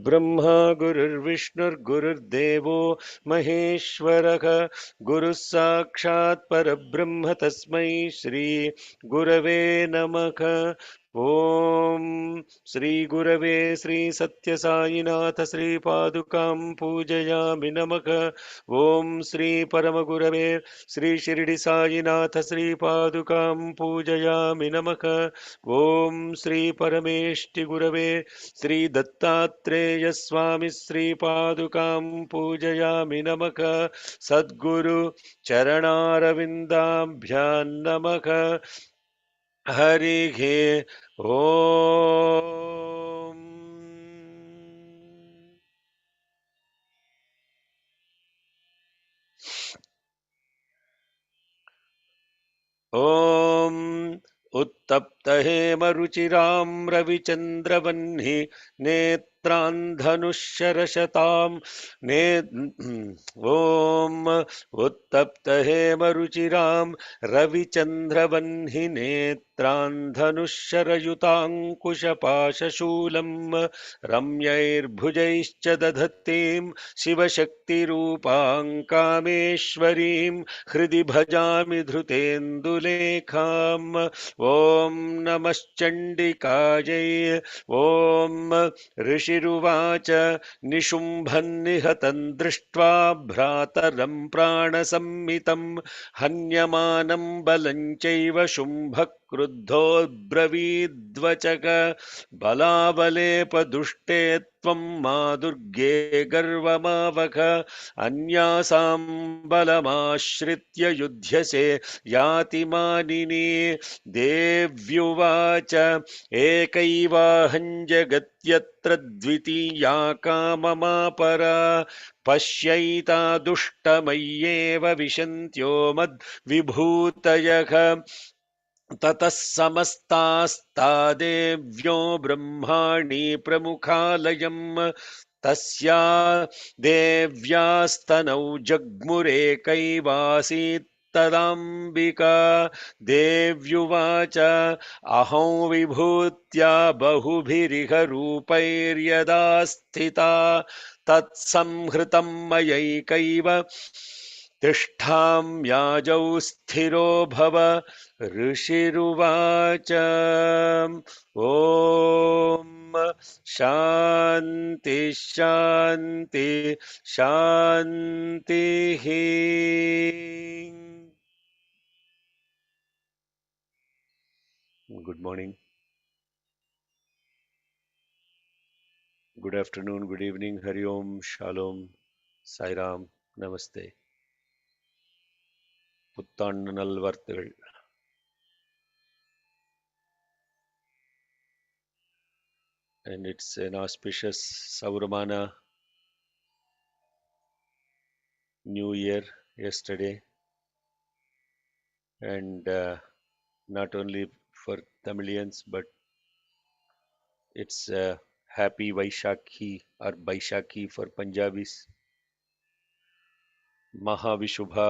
गुरुर्ब्रह्मा गुरुर्विष्णुर्गुरुर्देवो महेश्वरः गुरुः साक्षात् परब्रह्म तस्मै श्री गुरवे नमः। ओम श्री गुरवे श्री सत्य साईनाथ श्री पादुकां पूजयामि नमः। ओम श्री परम गुरवे श्री शिरडी साईनाथ श्री पादुकां पूजयामि नमः। ओम श्री परमेष्टि गुरवे श्री दत्तात्रेय स्वामी श्री पादुकां पूजयामि नमः। सद्गुरु चरणारविन्दाभ्यां नमः। हरिः ओम। ॐ उत्तप्तहेमरुचिरां रविचन्द्रवह्नि नेत्रान्धनुशरशतां ने ॐ उत्तप्तहेमरुचिरां रविचन्द्रवह्नि नेत्रान्धनुशरयुताङ्कुशपाशशूलं रम्यैर्भुजैश्च दधतीं शिवशक्तिरूपां कामेश्वरीं हृदि भजामि धृतेन्दुलेखाम्। ॐ नमश्चण्डिकायै। ॐ ऋषिरुवाच निशुम्भन्निहतं दृष्ट्वा भ्रातरं प्राणसम्मितं हन्यमानं बलं चैव शुम्भः क्रुद्धोऽब्रवीद्वचक बलाबलेपदुष्टे त्वं मा दुर्गे गर्वमावक अन्यासां बलमाश्रित्य युध्यसे याति मानिनी। देव्युवाच एकैवाहं जगत्यत्र द्वितीया काममापरा पश्यैता दुष्टमय्येव विशन्त्यो मद्विभूतयः। ततः समस्तास्ता देव्यो ब्रह्माणि प्रमुखालयम् तस्या देव्यास्तनौ जग्मुरेकैवासीत् तदाम्बिका। देव्युवाच अहं विभूत्या बहुभिरिह रूपैर्यदा स्थिता तत्संहृतं मयैकैव तिष्ठाम्याजौ स्थिरो भव। ऋषिरुवाच ॐ शान्ति शान्ति शान्तिः। Good morning, good afternoon, good evening, Hari Om, Shalom, Sai Ram, Namaste. புத்தாண்டு நல்வாழ்த்துகள். And it's an auspicious Sauramana New Year yesterday, and not only for Tamilians, but it's happy Vaishakhi or Baishakhi for Punjabis, Mahavishubha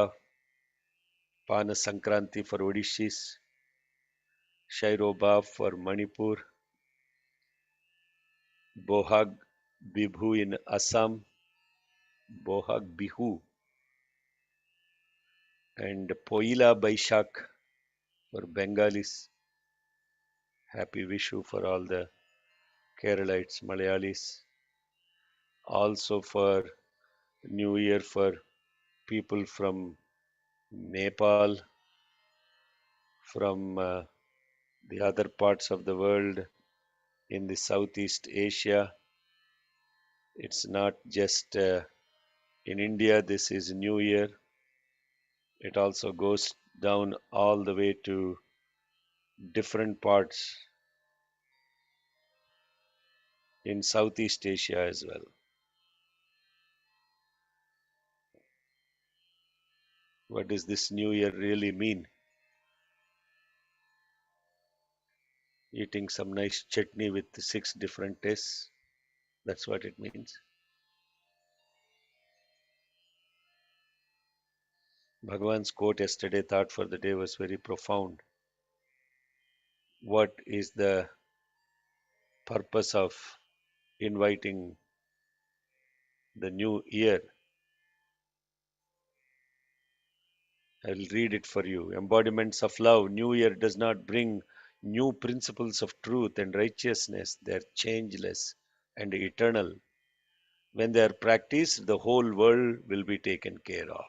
Pana Sankranti for Odishis, Shairoba for Manipur, Bohag Bibhu in Assam, Bohag Bihu, and Poila Baishak for Bengalis. Happy Vishu for all the Keralites, Malayalis. Also for New Year for people from Nepal, from the other parts of the world in the Southeast Asia. It's not just in India, this is New Year. It also goes down all the way to different parts in Southeast Asia as well. What does this New Year really mean? Eating some nice chutney with 6 different tastes. That's what it means. Bhagavan's quote yesterday, thought for the day, was very profound. What is the purpose of inviting the new year. I'll read it for you. Embodiments of love. New year does not bring new principles of truth and righteousness. They are changeless and eternal. When they are practiced, the whole world will be taken care of.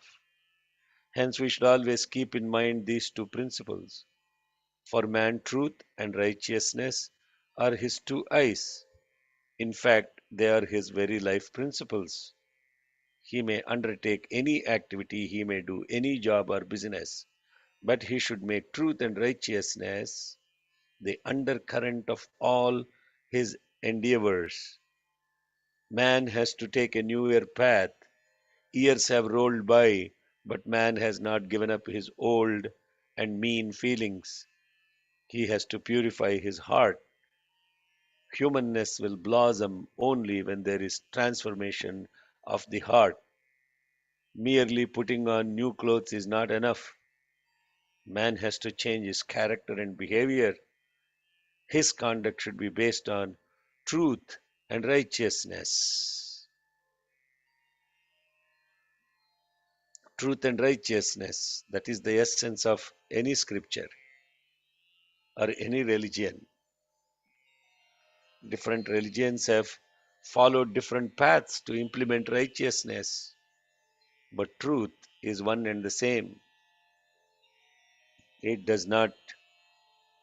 Hence, we should always keep in mind these two principles. For man, truth and righteousness are his two eyes. In fact, they are his very life principles. He may undertake any activity, he may do any job or business, but he should make truth and righteousness the undercurrent of all his endeavors. Man has to take a newer path. Years have rolled by, but man has not given up his old and mean feelings. He has to purify his heart. Humanness will blossom only when there is transformation of the heart. Merely putting on new clothes is not enough. Man has to change his character and behavior. His conduct should be based on truth and righteousness. Truth and righteousness, that is the essence of any scripture or any religion. Different religions have followed different paths to implement righteousness, but truth is one and the same. It does not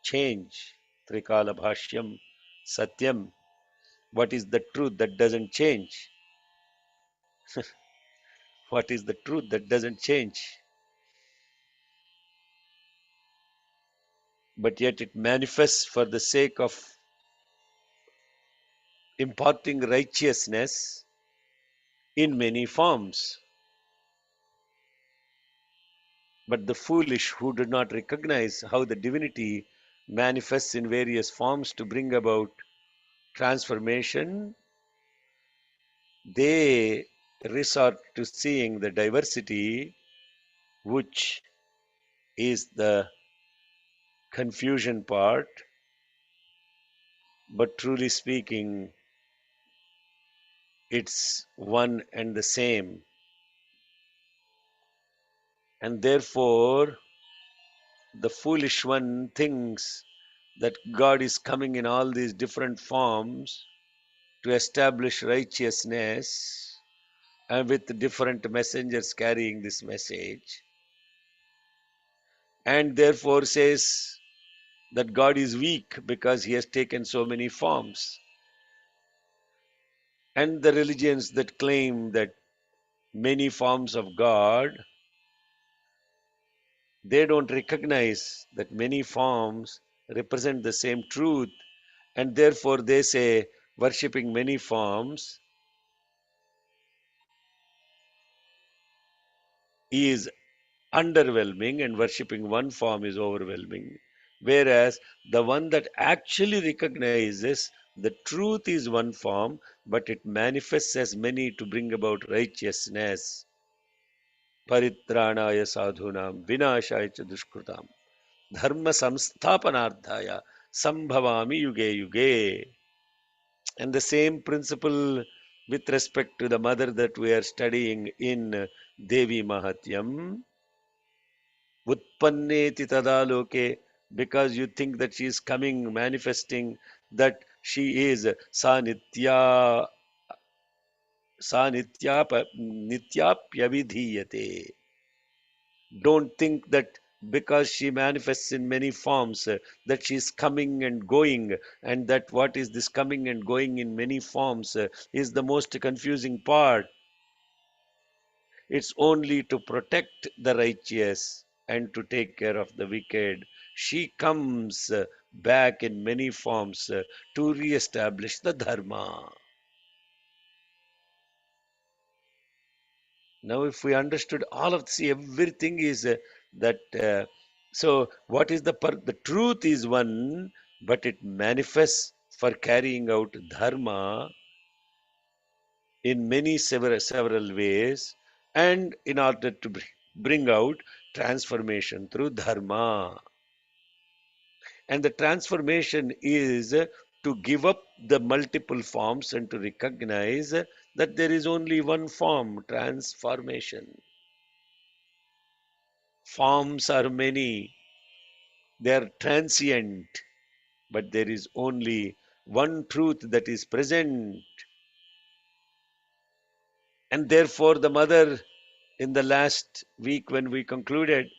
change. Trikala Bhashyam Satyam. What is the truth that doesn't change? What is the truth that doesn't change? But yet it manifests for the sake of imparting righteousness in many forms. But the foolish who do not recognize how the divinity manifests in various forms to bring about transformation, they resort to seeing the diversity, which is the confusion part. But truly speaking, it's one and the same. And therefore, the foolish one thinks that God is coming in all these different forms to establish righteousness and with different messengers carrying this message, and therefore says that God is weak because he has taken so many forms. And the religions that claim that many forms of God, they don't recognize that many forms represent the same truth, and therefore they say worshipping many forms is underwhelming and worshipping one form is overwhelming. Whereas the one that actually recognizes the truth is one form, but it manifests as many to bring about righteousness. Paritranaya sadhunam vinashaya cha dushkrutam dharma samsthapanardhaya sambhavami yuge yuge. And the same principle with respect to the mother that we are studying in Devi Mahatyam. Utpanneti tadaloke, because you think that she is coming, manifesting, that she is sa nityapyavidhiyate. Don't think that because she manifests in many forms, that she is coming and going, and that what is this coming and going in many forms is the most confusing part. It's only to protect the righteous and to take care of the wicked. She comes back in many forms to re-establish the dharma. Now, if we understood all of this, everything is that. So, what is the truth is one, but it manifests for carrying out dharma in many several ways, and in order to bring out transformation through dharma. And the transformation is to give up the multiple forms and to recognize that there is only one form, transformation. Forms are many, they are transient, but there is only one truth that is present. And therefore, the mother in the last week when we concluded,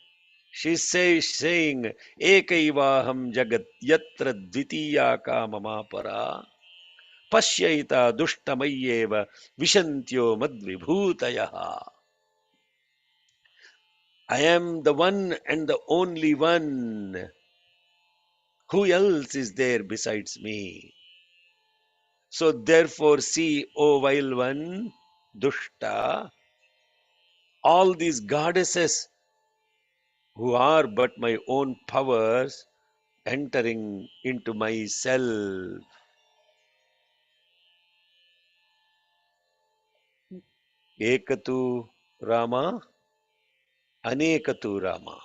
she says, saying, Ekaivaham jagat yatra dvitiya ka mama para pasyaita dushtamayeva vishantyo madvibhutayaha. I am the one and the only one. Who else is there besides me? So therefore, see, O vile one, Dushta, all these goddesses who are but my own powers entering into myself. Ekatu Rama, Anekatu Rama.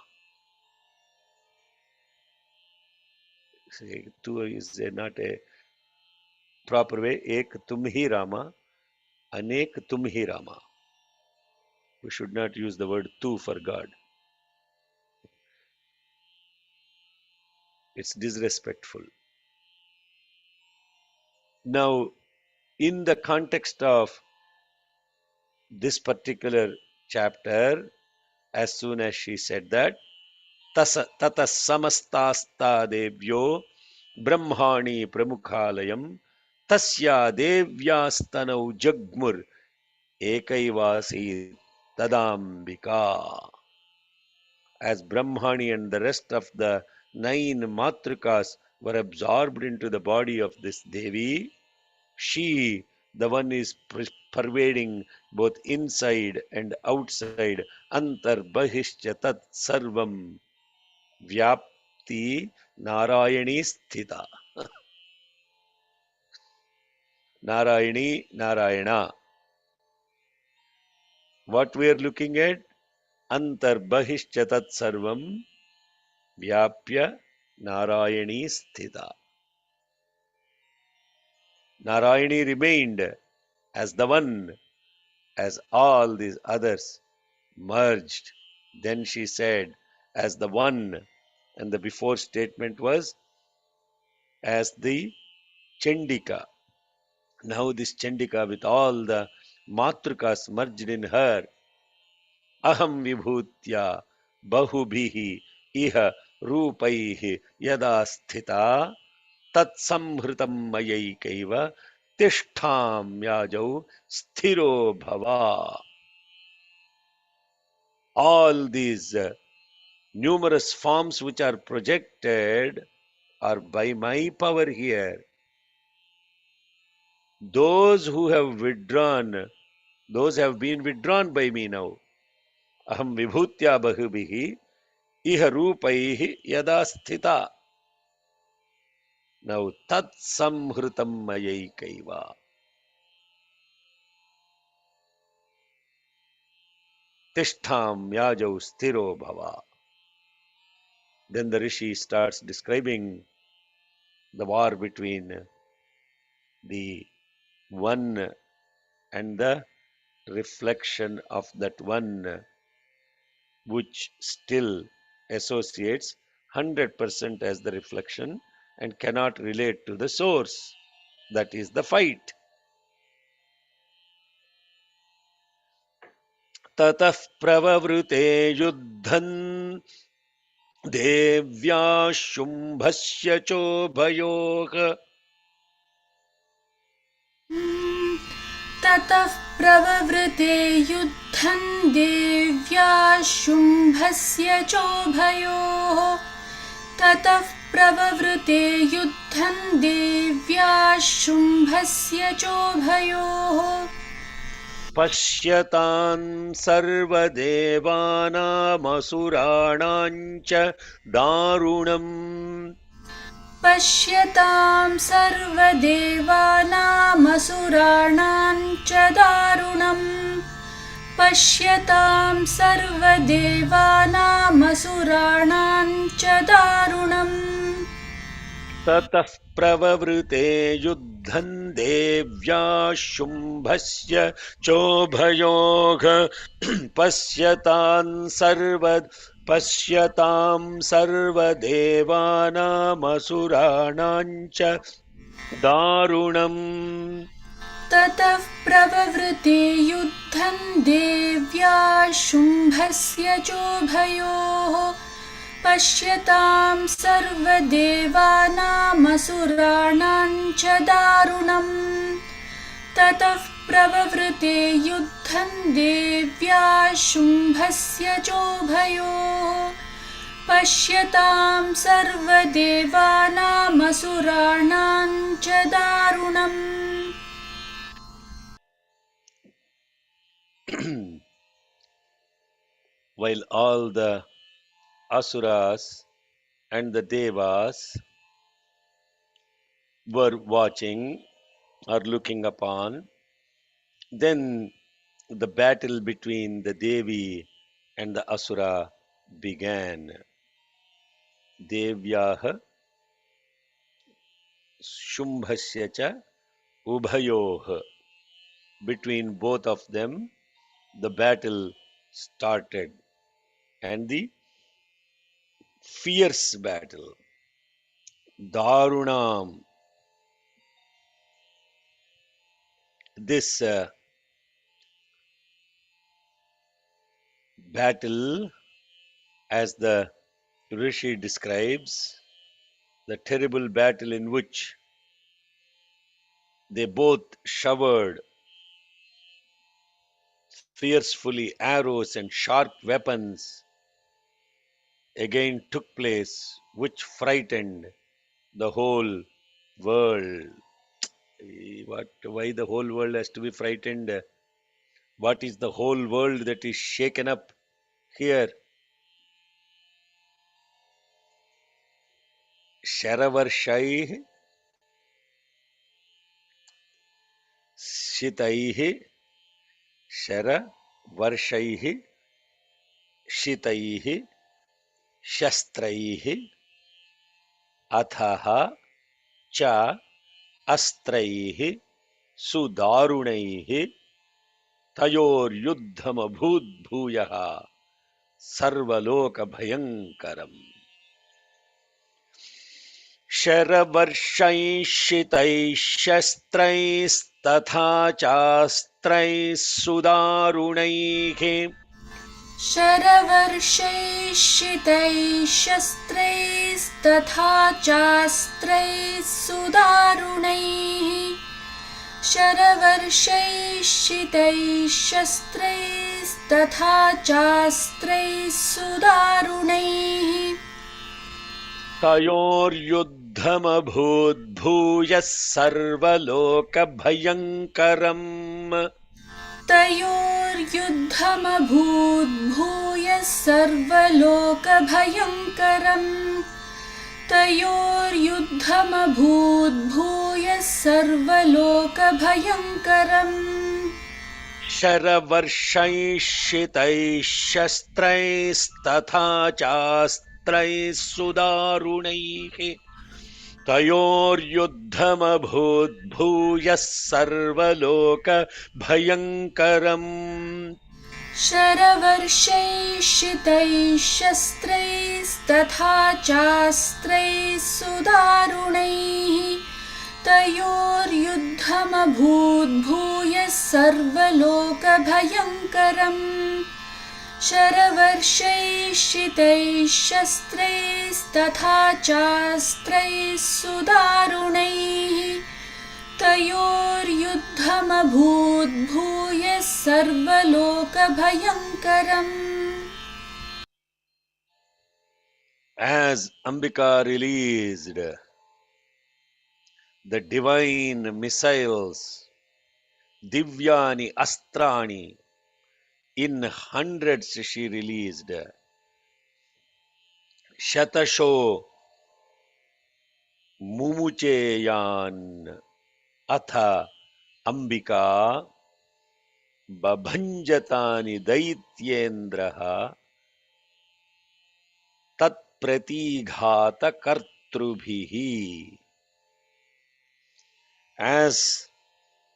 See, tu is not a proper way. Ek tumhi Rama, Anek tumhi Rama. We should not use the word tu for God. It's disrespectful. Now, in the context of this particular chapter, as soon as she said that, tata samastasta devyo brahmani pramukhalayam tasya devyastanau jagmur ekaivasi tadambika. As Brahmani and the rest of the 9 matrikas were absorbed into the body of this Devi, she, the one is pervading both inside and outside. Antar bahishcha tat sarvam vyapti narayani sthita. Narayani, Narayana. What we are looking at? Antar bahishcha tat sarvam vyapya narayani sthita. Narayani remained as the one, as all these others merged. Then she said, as the one, and the before statement was as the Chandika. Now this Chandika with all the Matrikas merged in her. Aham vibhutya bahubhihi iha rupaihi yada sthita tat samhritam mayaikaiva tishtham yajau sthiro bhava. All these numerous forms which are projected are by my power here. Those who have withdrawn, those have been withdrawn by me now. Aham vibhutya bahubhihi iha rupaihi yada sthita. Now tat samhritam mayaikaiva. Tishtham yajau sthiro bhava. Then the Rishi starts describing the war between the one and the reflection of that one, which still associates 100% as the reflection and cannot relate to the source. That is the fight. Tatah pravavrute yuddhan devya shumbhasya chobhayoh. ततः प्रववृते युद्धं देव्या शुम्भस्य चोभयोः ततः प्रववृते युद्धं देव्या शुम्भस्य चोभयोः पश्यतान् सर्वदेवानामसुराणां च दारुणम् पश्यतां सर्वदेवानामसुराणां च दारुणम् पश्यतां सर्वदेवानामसुराणां च दारुणम्. ततः प्रववृते युद्धं देव्या शुम्भस्य चोभयोः पश्यतां सर्वदेवानामसुराणां च दारुणम् ततः प्रववृते युद्धं देव्या शुम्भस्य चोभयोः पश्यतां सर्वदेवानामसुराणां च दारुणम् ततः प्रववृते युद्धं देव्या शुम्भस्य चोभयोः पश्यतां सर्वदेवानामसुराणां च दारुणम् While all the asuras and the devas were watching or looking upon, then the battle between the Devi and the Asura began. Devyaha Shumbhasya cha Ubhayoha. Between both of them, the battle started, and the fierce battle. Darunam. This battle, as the Rishi describes, the terrible battle in which they both showered fiercely arrows and sharp weapons, again took place, which frightened the whole world. Why the whole world has to be frightened? What is the whole world that is shaken up here? Sharavarshai Shitaihi Sharavarshaihi Shitaihi Shastraihi Athaha Cha Astraihi Sudarunaihi Tayoryuddhamabhudbhuyaha Sarvalokabhayankaram. शरवर्षैः शस्त्रैस्तथा चास्त्रैः सुदारुणैः शरवर्षैः शस्त्रैस्तथा चास्त्रैः सुदारुणैः शरवर्षैः शस्त्रैस्तथा चास्त्रैः सुदारुणैः तयोर्युद्धमभूद्भूयः सर्वलोकभयङ्करम् तयोर्युद्धमभूद्भूयः सर्वलोकभयङ्करम् तयोर्युद्धमभूद्भूयः सर्वलोकभयङ्करम् शरवर्षैः शस्त्रैस्तथा चास्त्रैः सुदारुणैः तयोर्युद्धमभूद्भूयः सर्वलोकभयङ्करम् शरवर्षैः शस्त्रैस्तथा चास्त्रैः सुदारुणैः तयोर्युद्धमभूद्भूयः सर्वलोकभयङ्करम् शरवर्षैः शस्त्रैस्तथा चास्त्रैः सुदारुणैः तयोर्युद्धमभूद्भूयः सर्वलोकभयङ्करम् As Ambika released the divine missiles, Divyani Astrani, in hundreds she released. Shatasho Mumucheyan Atha Ambika Babhanjatani Daityendraha Tat Pratighata kartrubhihi. As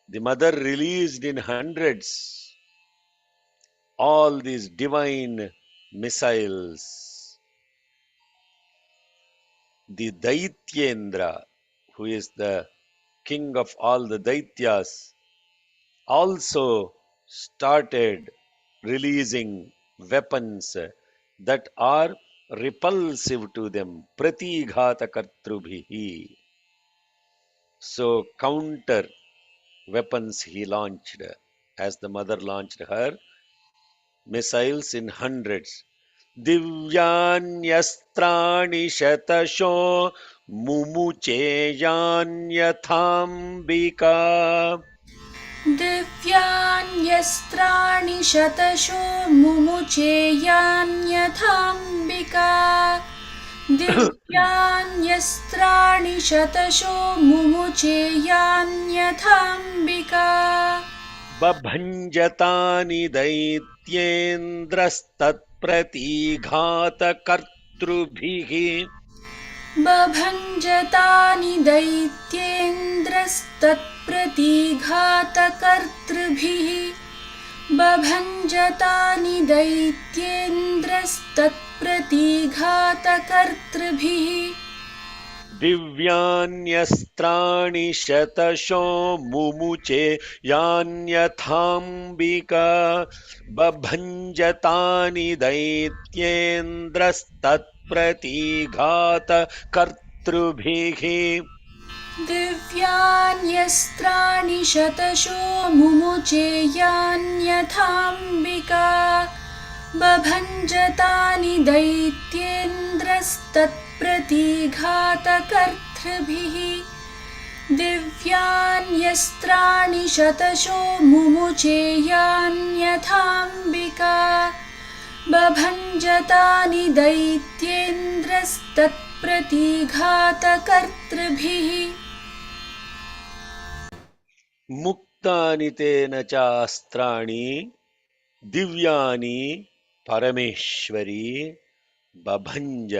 the mother released in hundreds all these divine missiles, the Daityendra, who is the king of all the Daityas, also started releasing weapons that are repulsive to them. Pratighata kartrubhihi. So counter weapons he launched as the mother launched her missiles in hundreds. Divyanyasтрани shatasho mumucheyanyatambika. दिव्यान्यस्त्राणि शतशो मुमुचेयान्यथाम्बिका दिव्यान्यस्त्राणि शतशो मुमुचेयान्यथाम्बिका बभञ्जतानि दैत्येन्द्रस्तत्प्रतीघातकर्तृभिः. बभञ्जतानि दैत्येन्द्रस्तत्प्रतीघातकर्तृभिः बभञ्जतानि दैत्येन्द्रस्तत्प्रतीघातकर्तृभिः दिव्यान्यस्त्राणि शतशो मुमुचे यान्यथाम्बिका. बभञ्जतानि दैत्येन्द्रस्तत्प्रतीघातकर्तृभिः. दिव्यान्यस्त्राणि शतशो मुमुचेयान्यथाम्बिका बभञ्जतानि दैत्येन्द्रस्तत्प्रतीघातकर्तृभिः दिव्यान्यस्त्राणि शतशो मुमुचेयान्यथाम्बिका बभञ्जतानि दैत्येन्द्रस्तत्प्रतीघातकर्तृभिः मुक्तानि तेन चास्त्राणि दिव्यानि परमेश्वरी. बभञ्ज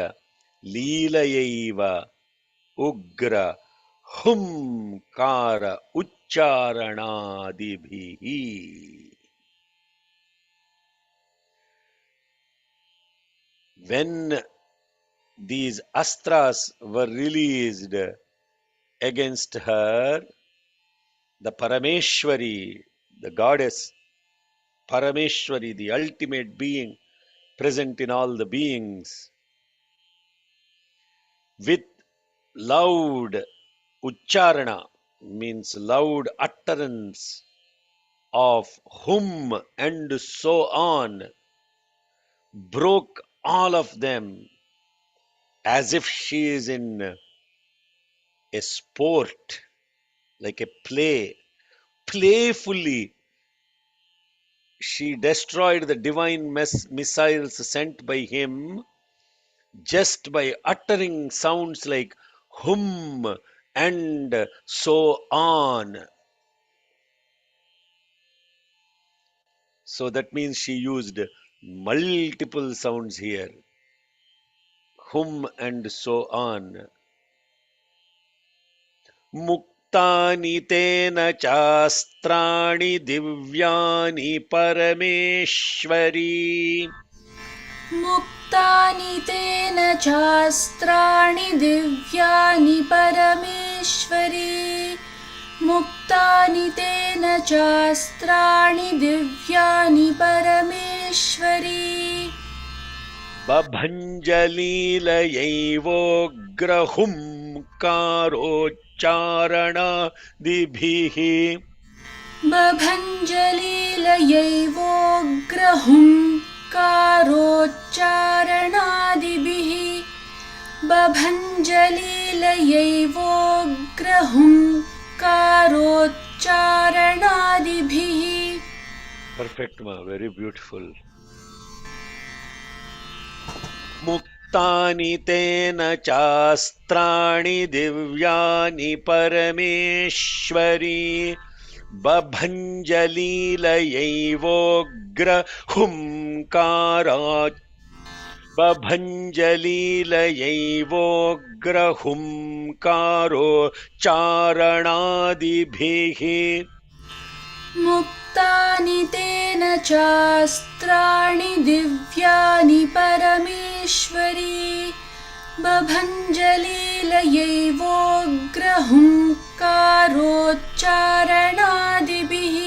लीलयैव उग्र हुंकार उच्चारणादिभिः. When these astras were released against her, the Parameshwari, the goddess Parameshwari, the ultimate being present in all the beings, with loud ucharana, means loud utterance of hum and so on, broke all of them as if she is in a sport, like a play. Playfully, she destroyed the divine missiles sent by him just by uttering sounds like hum and so on. So that means she used multiple sounds here. Hum and so on. Muktani tena chastrani divyani parameshwari. मुक्तानि तेन चास्त्राणि दिव्यानि परमेश्वरी मुक्तानि तेन चास्त्राणि दिव्यानि परमेश्वरी बभञ्जलीलयैवोग्रहुंकारोच्चारणदिभिः. बभञ्जलीलयैवोग्रहुंकारोच्चारणादिभिः बभञ्जलीलयैवोग्रहुंकारोच्चारणादिभिः. Perfect, ma. Very beautiful. मुक्तानि तेन चास्त्राणि दिव्यानि परमेश्वरी. बभञ्जलीलयैवोग्र हुंकाराच्चारणादिभिः. बभञ्जलीलयैवोग्रहुङ्कारो चारणादिभिः मुक्तानि तेन चास्त्राणि दिव्यानि परमेश्वरी बभञ्जलीलयैवोग्रहुङ्कारोच्चारणादिभिः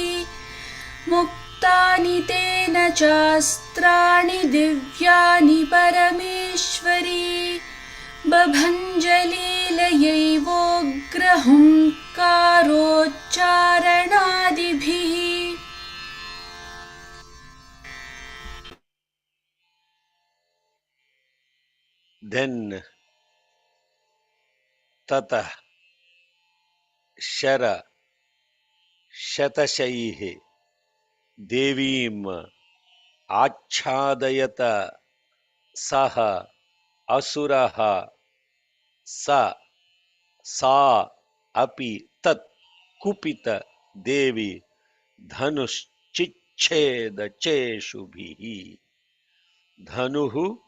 मुक्तानि तेन चास्त्राणि दिव्यानि परमेश्वरी बभञ्जलीलयैवोग्रहुङ्कारोच्चारणादिभिः. Then tata shara shatashaihi devim achadayata saha asuraha sa sa api tat kupita devi dhanushchichcheda cheshubhihi dhanuhu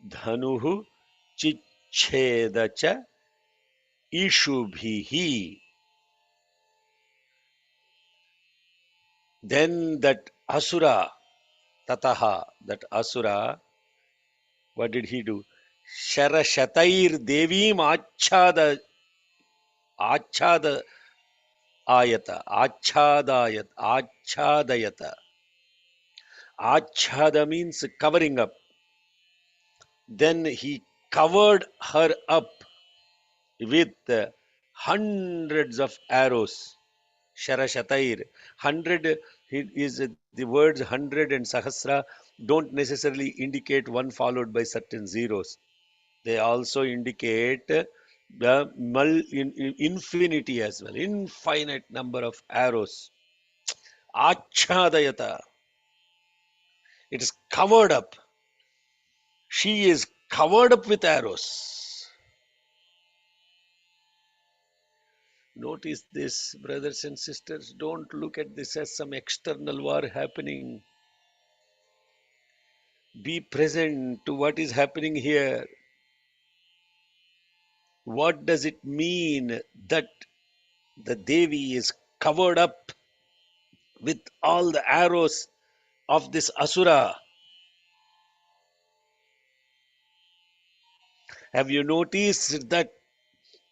dhanuhu chichcheda cha ishubhihi. Then that asura tataha, that asura, what did he do? Sharashatair devim achada ayata, achadayata. Achada means covering up. Then he covered her up with hundreds of arrows. Sharashatair. 100 is the words 100 and Sahasra don't necessarily indicate one followed by certain zeros. They also indicate the infinity as well, infinite number of arrows. Achadayata. It is covered up. She is covered up with arrows. Notice this, brothers and sisters. Don't look at this as some external war happening. Be present to what is happening here. What does it mean that the Devi is covered up with all the arrows of this Asura? Have you noticed that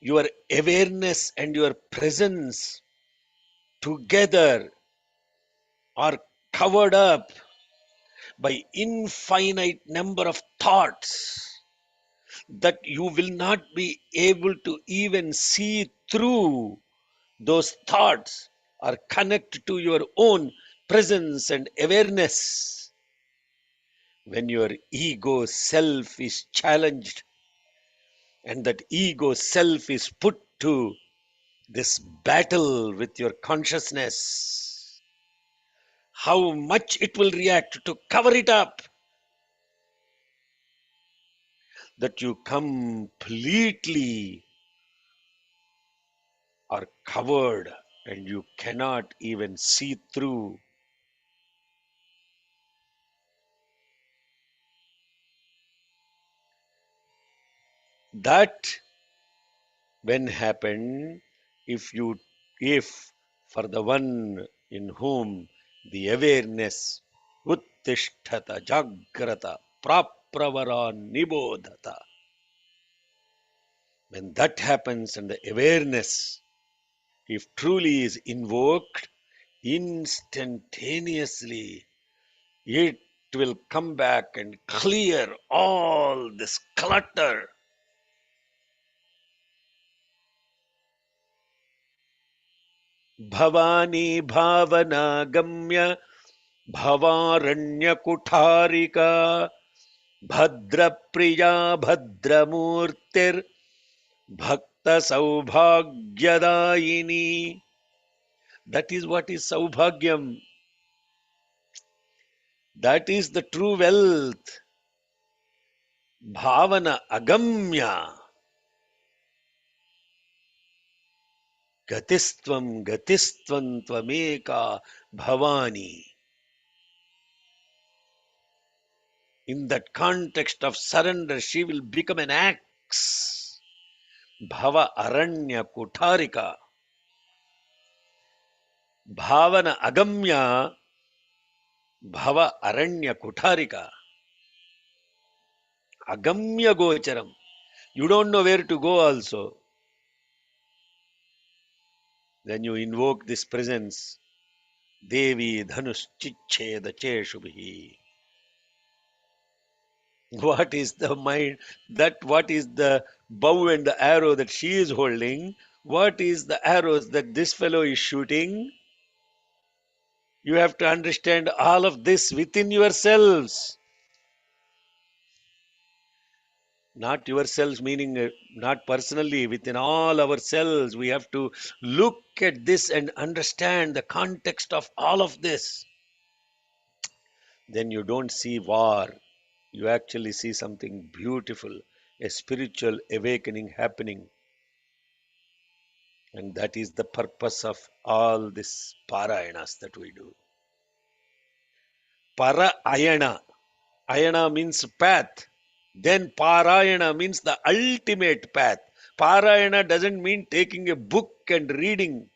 your awareness and your presence together are covered up by infinite number of thoughts that you will not be able to even see through? Those thoughts are connected to your own presence and awareness. When your ego self is challenged and that ego self is put to this battle with your consciousness, how much it will react to cover it up, that you completely are covered and you cannot even see through. That when happened, if for the one in whom the awareness uttishtata jagrata prapravara nibodhata, when that happens and the awareness, if truly is invoked, instantaneously it will come back and clear all this clutter. Bhavani bhavana gamya भवारण्यकुठारिका भद्रप्रिया भद्रमूर्तिर् भक्तसौभाग्यदायिनी. That is what is Saubhagyam. That is the true wealth. Bhavana agamya. Gatistvam gatistvam tvameka bhavani. In that context of surrender, she will become an axe. Bhava aranya kutarika. Bhavana agamya bhava aranya kutarika. Agamya gocharam. You don't know where to go also. Then you invoke this presence. Devi dhanush chicheda cheshubhi. What is the mind? What is the bow and the arrow that she is holding? What is the arrows that this fellow is shooting? You have to understand all of this within yourselves. Not yourselves, meaning not personally, within all ourselves. We have to look at this and understand the context of all of this. Then you don't see war. You actually see something beautiful, a spiritual awakening happening. And that is the purpose of all these parayanas that we do. Para ayana. Ayana means path. Then parayana means the ultimate path. Parayana doesn't mean taking a book and reading.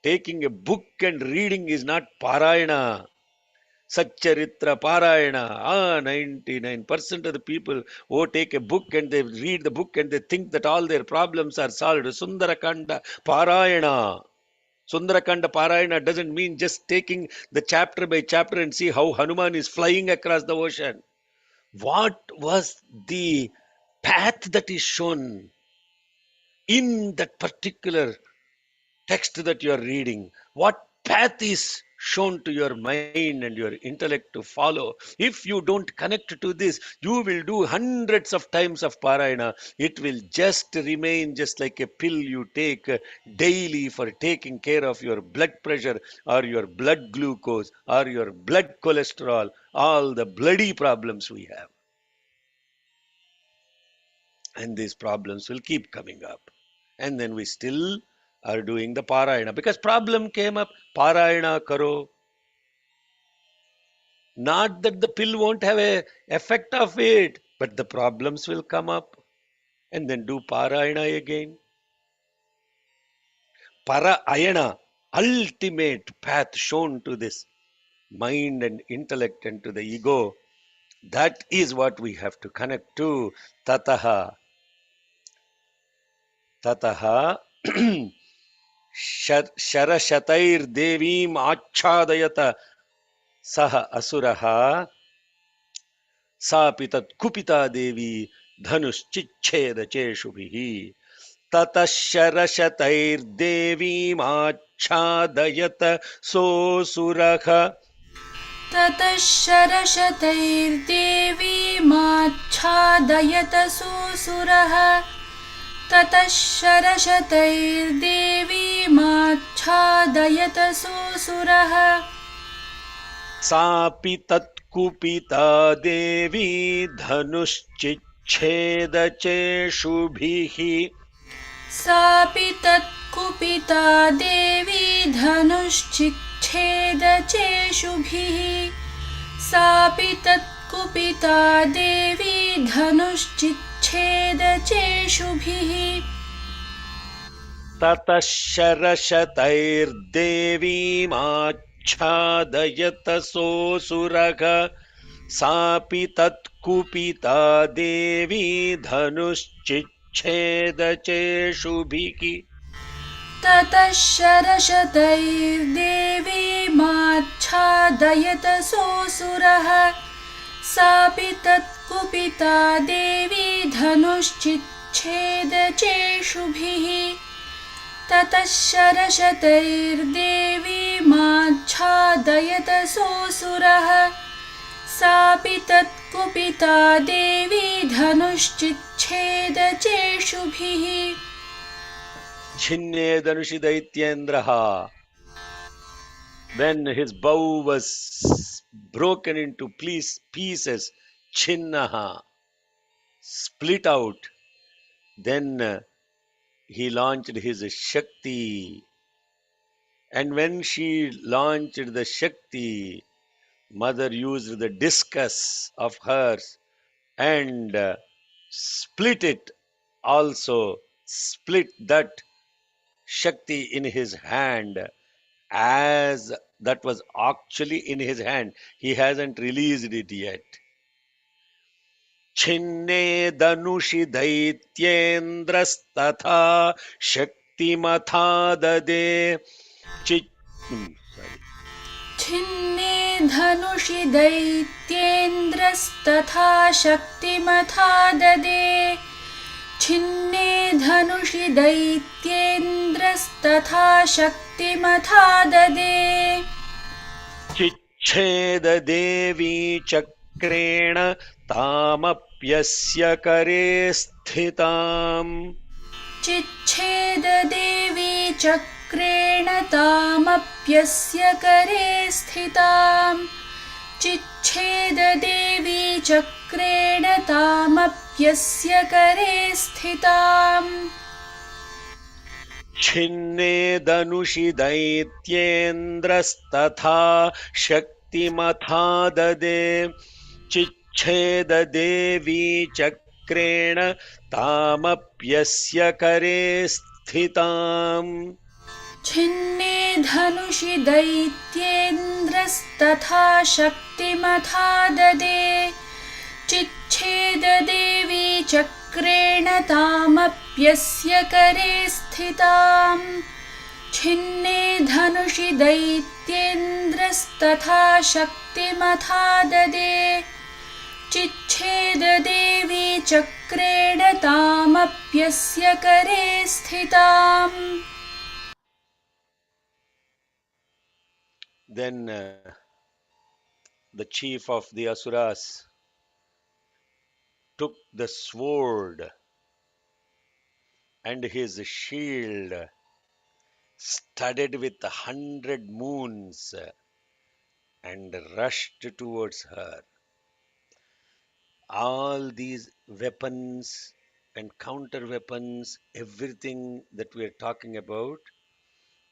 Taking a book and reading is not parayana. Satcharitra Parayana. 99% of the people who take a book and they read the book and they think that all their problems are solved. Sundarakanda Parayana. Sundarakanda Parayana doesn't mean just taking the chapter by chapter and see how Hanuman is flying across the ocean. What was the path that is shown in that particular text that you are reading? What path is shown to your mind and your intellect to follow? If you don't connect to this, you will do hundreds of times of parayana. It will just remain just like a pill you take daily for taking care of your blood pressure or your blood glucose or your blood cholesterol, all the bloody problems we have. And these problems will keep coming up. And then we still are doing the parayana because problem came up. Parayana karo. Not that the pill won't have a effect of it, but the problems will come up. And then do parayana again. Parayana, ultimate path shown to this mind and intellect and to the ego. That is what we have to connect to. Tataha. Tataha. शरशतैर्देवीम् आच्छादयत सह असुरः सापि तत्कुपिता देवी धनुश्चिच्छेद चेषुभिः ततः शरशतैर्देवीम् आच्छादयत सोऽसुरः ततः शरशतैर्देवीमाच्छादयत सोऽसुरः ततः शरशतैर्देवीमाच्छादयत सोऽसुरः सापि तत्कुपिता देवी धनुश्चिच्छेद चेषुभिः सापि तत्कुपिता देवी धनुश्चिच्छेद चेषुभिः सापि तत्कुपिता देवी धनुश्चिच्छेद चेषुभिः ततः शरशतैर्देवीमाच्छादयत सोऽसुरः सापि तत्कुपिता देवी धनुश्चिच्छेद चेषुभिः ततः शरशतैर्देवीमाच्छादयत सोऽसुरः सापि तत्कुपिता देवी धनुश्चिच्छेद चेषुभिः ततः शरशतैर्देवीमाच्छादयत सोऽसुरः सापि तत्कुपिता देवी धनुश्चिच्छेद चेषुभिः छिन्ने धनुषि दैत्येन्द्रः. When his bow was broken into pieces, chinnaha, split out, then he launched his Shakti. And when she launched the Shakti, Mother used the discus of hers and split it, also split that Shakti in his hand, as that was actually in his hand. He hasn't released it yet. छिन्ने धनुषि दैत्येन्द्रस्तथा शक्तिमथा ददे चि sorry. छिन्ने धनुषि दैत्येन्द्रस्तथा शक्तिमथा ददे छिन्ने धनुषि दैत्येन्द्रस्तथा शक्तिमथा ददे चिच्छेद देवी चक्रेण तामप्यस्य करे स्थिताम् चिच्छेददेवी चक्रेण तामप्यस्य करे स्थिताम् चिच्छेददेवी चक्रेण तामप्यस्य करे स्थिताम् छिन्ने धनुषि दैत्येन्द्रस्तथा शक्तिमथा ददे चिच्छेद देवी चक्रेण तामप्यस्य करे स्थिताम् छिन्ने धनुषि दैत्येन्द्रस्तथा शक्तिमथा ददे चिच्छेददेवी चक्रेण तामप्यस्य करे स्थिताम् छिन्ने धनुषि दैत्येन्द्रस्तथा शक्तिमथा ददे चिच्छेददेवी चक्रेण तामप्यस्य करे स्थिताम् Then the chief of the Asuras took the sword and his shield studded with 100 moons and rushed towards her. All these weapons and counter weapons, everything that we are talking about,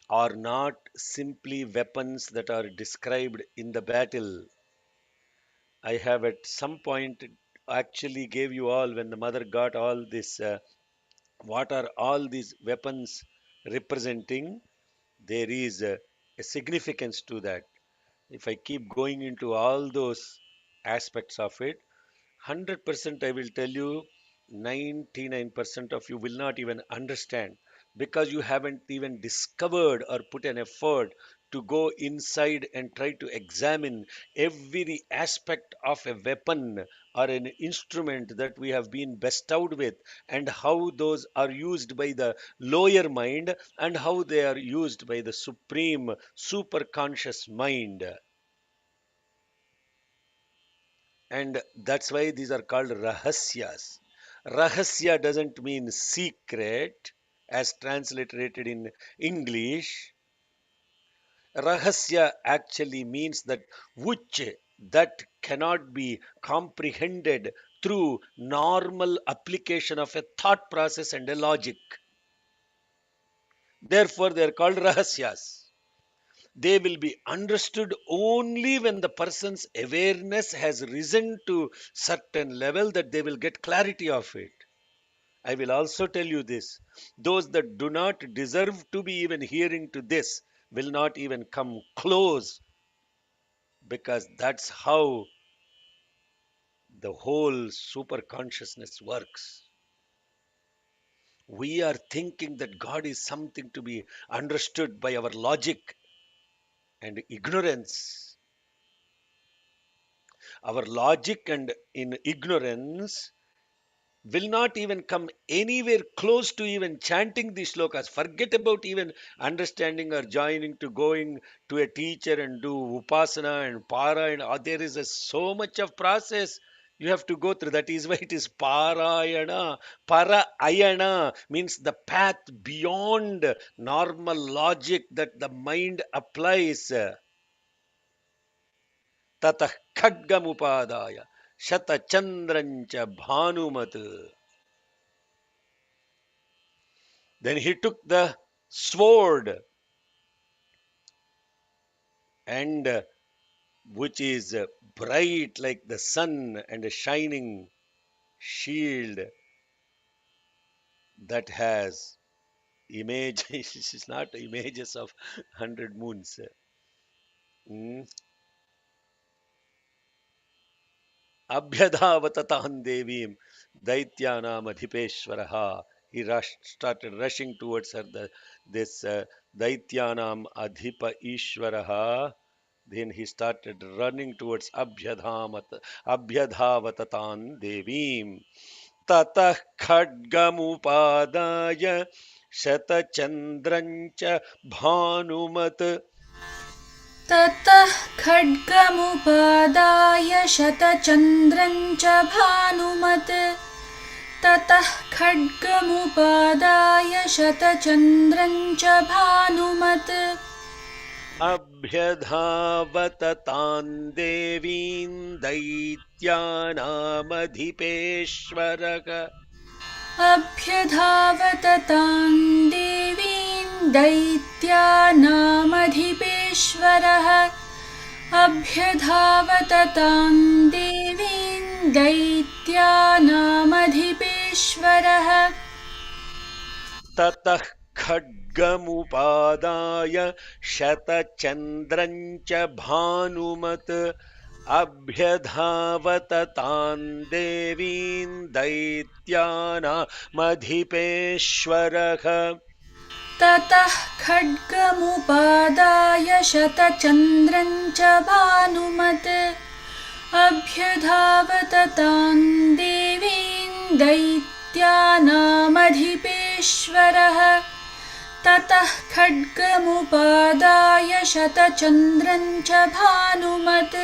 are not simply weapons that are described in the battle. I have at some point actually gave you all, when the mother got all this, what are all these weapons representing? There is a significance to that. If I keep going into all those aspects of it, 100% I will tell you, 99% of you will not even understand, because you haven't even discovered or put an effort to go inside and try to examine every aspect of a weapon or an instrument that we have been bestowed with, and how those are used by the lower mind and how they are used by the supreme superconscious mind. And that's why these are called rahasyas. Rahasya doesn't mean secret as transliterated in English. Rahasya actually means that which that cannot be comprehended through normal application of a thought process and a logic. Therefore, they are called rahasyas. They will be understood only when the person's awareness has risen to certain level, that they will get clarity of it. I will also tell you this: those that do not deserve to be even hearing to this will not even come close, because that's how the whole super consciousness works. We are thinking that God is something to be understood by our logic and ignorance. Our logic and in ignorance will not even come anywhere close to even chanting these slokas. Forget about even understanding or joining to going to a teacher and do upasana and para, and there is so much of process you have to go through. That is why it is parayana. Parayana means the path beyond normal logic that the mind applies. Tatah khadgamupadaya shatachandrancha bhanumat. Then he took the sword and which is bright like the sun and a shining shield that has it's not images of 100 moons. Mm. Abhyadhavatatam devim Daityanam Adhipeshwaraha. He started rushing towards her, this Daityanam Adhipa Ishwaraha. Then he started running towards Abhyadhavatatam devim. Tatah khadgamupadaya Shatachandrancha Bhanumat. ततः खड्गमुपादाय शतचन्द्रं च भानुमत् ततः खड्गमुपादाय शतचन्द्रं च भानुमत् अभ्यधावततां देवीं दैत्यानामधिपेश्वरः अभ्यधावत तां देवीं दैत्यानामधिपेश्वरः अभ्यधावत तां देवीं दैत्यानामधिपेश्वरः ततः खड्गमुपादाय शतचन्द्रं च भानुमत् अभ्यधावततां देवीं दैत्यानामधिपेश्वरः ततः खड्गमुपादाय शतचन्द्रं च भानुमत् अभ्यधावत तां देवीं दैत्यानामधिपेश्वरः ततः खड्गमुपादाय शतचन्द्रं च भानुमत्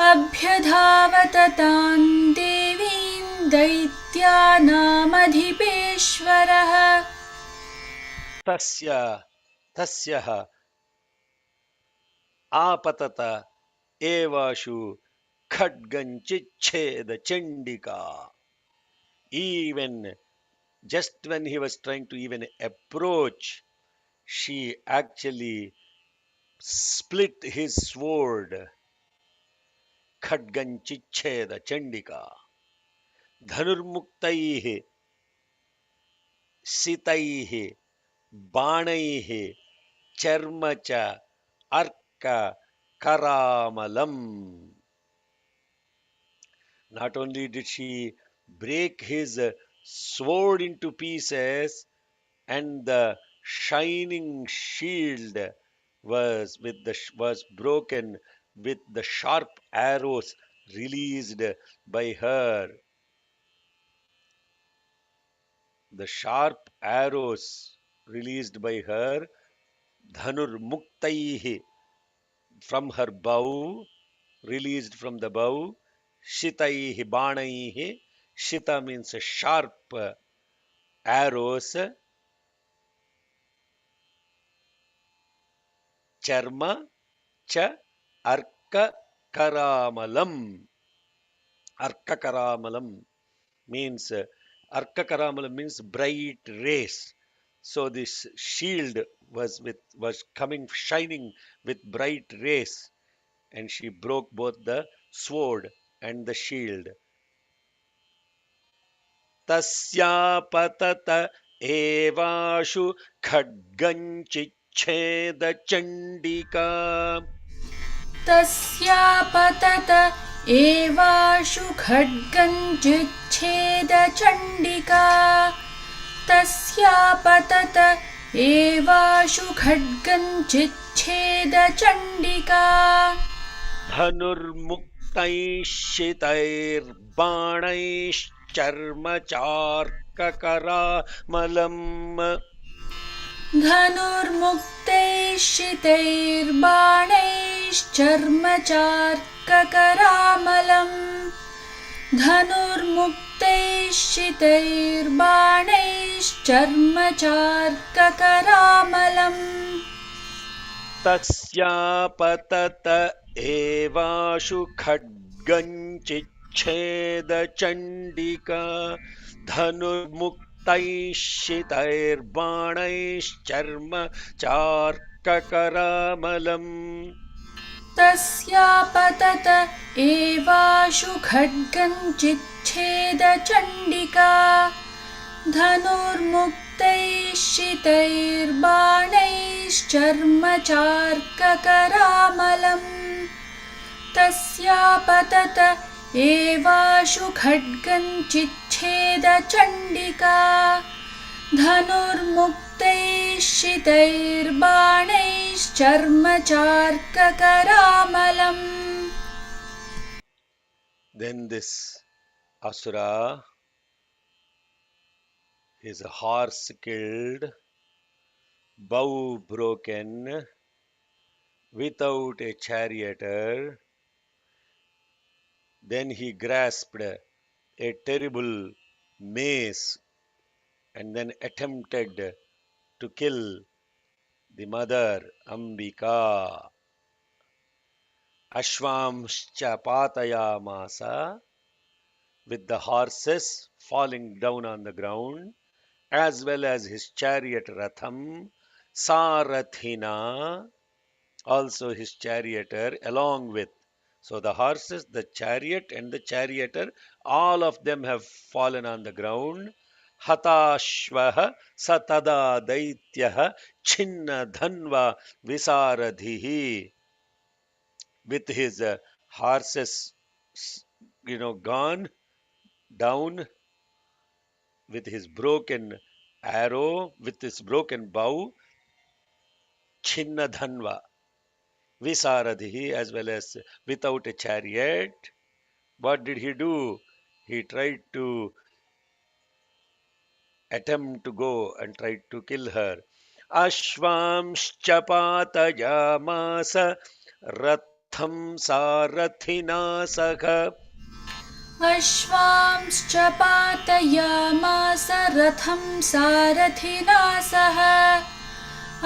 अभ्यधावत तां देवीं दैत्यानामधिपेश्वरः तस्य तस्यः आपतत एवाशु खड्गञ्चिच्छेद Chandika. Even just when he was trying to even approach, she actually split his sword. Khadganchicheda Chandika. Dhanurmuktaihi, Sitaihi, Banaihi, Charmacha, Arka, Karamalam. Not only did she break his sword into pieces, and the shining shield was broken with the sharp arrows released by her. The sharp arrows released by her, Dhanur Muktaihi, from her bow, released from the bow, Shitaihi Banaihi. Shita means sharp arrows, Charma cha Arka Karamalam. Arka Karamalam means Arka Karamalam means bright rays. So this shield was coming shining with bright rays, and she broke both the sword and the shield. Tasya evashu khadganchichcheda chandika. तस्यापतत एवाशु खड्गं चिच्छेदचण्डिका तस्यापतत एवाशु खड्गं चिच्छेदचण्डिका धनुर्मुक्तैश्चितैर्बाणैश्चर्मचार्ककरामलम्. धनुर्मुक्तैश्चितैर्बाणैश्चर्मचार्ककरामलम् धनुर्मुक्तैश्चितैर्बाणैश्चर्मचार्ककरामलम् तस्यापतत एवाशु खड्गञ्चिच्छेदचण्डिका. धनुर्मुक्तैश्चितैर्बाणैश्चर्मचार्ककरामलम्. तस्यापतत एवाशु खड्गञ्चिच्छेदचण्डिका धनुर्मुक्तैश्चितैर्बाणैश्चर्मचार्ककरामलम् तस्यापतत एवाशु खड्गञ्चिच्छेदचण्डिका धनुर्मुक्तैश्चितैर्बाणैश्चर्मचार्ककरामलम्. Then this Asura, his horse killed, bow broken, without a charioteer. Then he grasped a terrible mace and then attempted to kill the mother Ambika. Ashvamscha patayamasa, with the horses falling down on the ground, as well as his chariot Ratham, Sarathina, also his charioteer, along with. So the horses, the chariot, and the charioteer, all of them have fallen on the ground. Hatashvaha satada daityaha chinna dhanva visaradhihi, with his horses, gone down, with his broken arrow, with his broken bow, chinna dhanva visaradhihi, as well as without a chariot. What did he do? He tried to attempt to go and tried to kill her. Ashvamscha patayamasa ratham sarathina sakha. अश्वांश्च पातयामास रथं सारथिना सह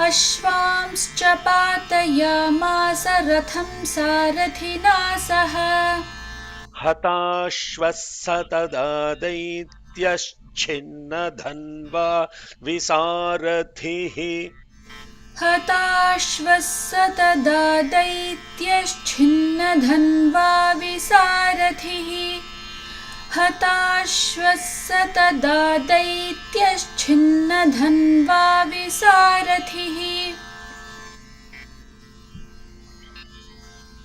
अश्वांश्च पातयामास रथं सारथिना सह हताश्वत्सतदा दैत्यश्छिन्नधन्वा विसारथिः. हताश्वस्य तदा दैत्यश्छिन्नधन्वा विसारथिः हताश्वस्य तदा दैत्यश्छिन्नधन्वा विसारथिः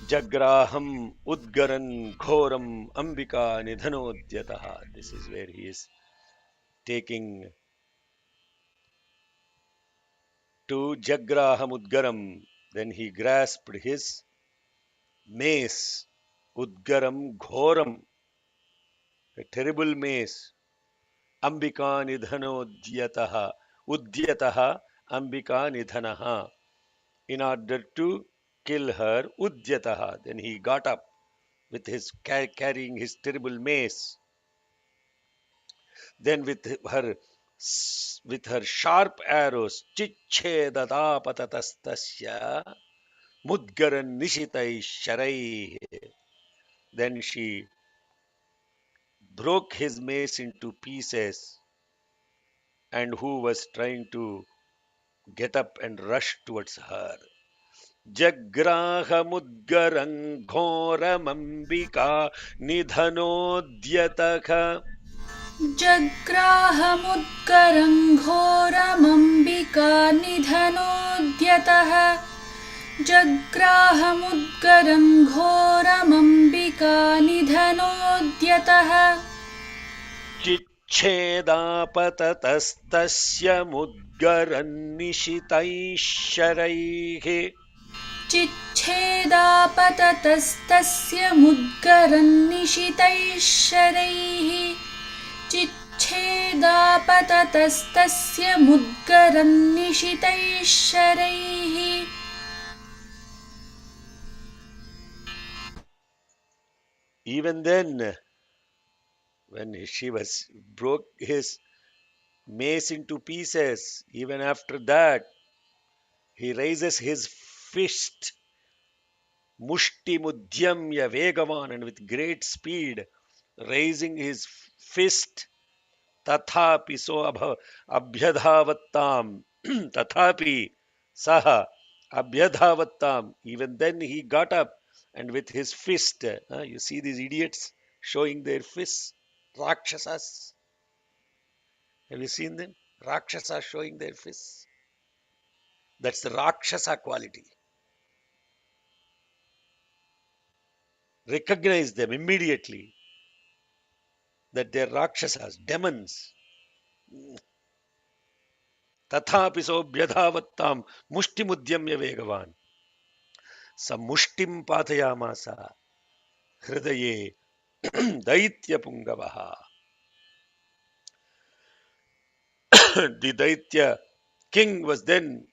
Jagraham Udgaran Ghoram Ambika Nidhanodhyataha. This is where he is taking to Jagraham Udgaram. Then he grasped his mace, Udgaram Ghoram, a terrible mace. Ambika Nidhanodhyataha. Udyataha Ambika Nidhanaha. In order to kill her, Udyataha. Then he got up with his carrying his terrible mace. Then with her sharp arrows, chichedadapatatastasya mudgaran nishitai sharai. Then she broke his mace into pieces, and who was trying to get up and rush towards her. Jagraha mudgarang ghoramambika nidhanodhyataka. जग्राहमुद्गरं घोरमम्बिका निधनोद्यतः जग्राहमुद्गरं घोरमम्बिका निधनोद्यतः चिच्छेदापततस्तस्य मुद्गरन्निशितैः शरैः. चिच्छेदापततस्तस्य मुद्गरन्निशितैः शरैः चिच्छेदापततस्तस्य मुद्गरन्निशितैः शरैः Even then, when she was broke his mace into pieces, even after that, he raises his fist, mushti mudhyamya vegavan, and with great speed, raising his fist, tathapi so abhyadhavattam, tathapi saha Abhyadhavattam. Even then he got up and with his fist, you see these idiots showing their fists, Rakshasas. Have you seen them? Rakshasas showing their fists. That's the Rakshasa quality. Recognize them immediately that they're Rakshasas, demons. Tathapi sobhyadhavattam mushtimudyamya vegavan. Sa mushtim pathayamasa hridaye daitya pungavaha. The Daitya king was then,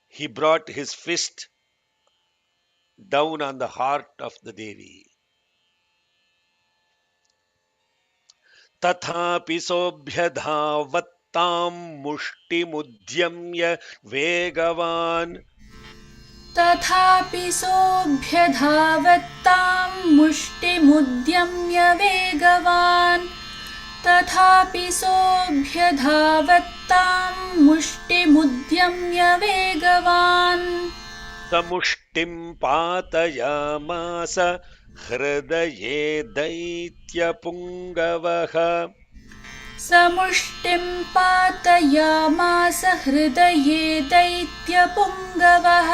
he brought his fist down on the heart of the Devi. Tathapi sobhyadhavattam mushtimudyamya vegavan. तथापि सोऽभ्यधावत्तां मुष्टिमुद्यम्य वेगवान् तथापि सोऽभ्यधावत्तां मुष्टिमुद्यम्य वेगवान् समुष्टिं पातयामास हृदये दैत्यपुङ्गवः. समुष्टिं पातयामास हृदये दैत्यपुङ्गवः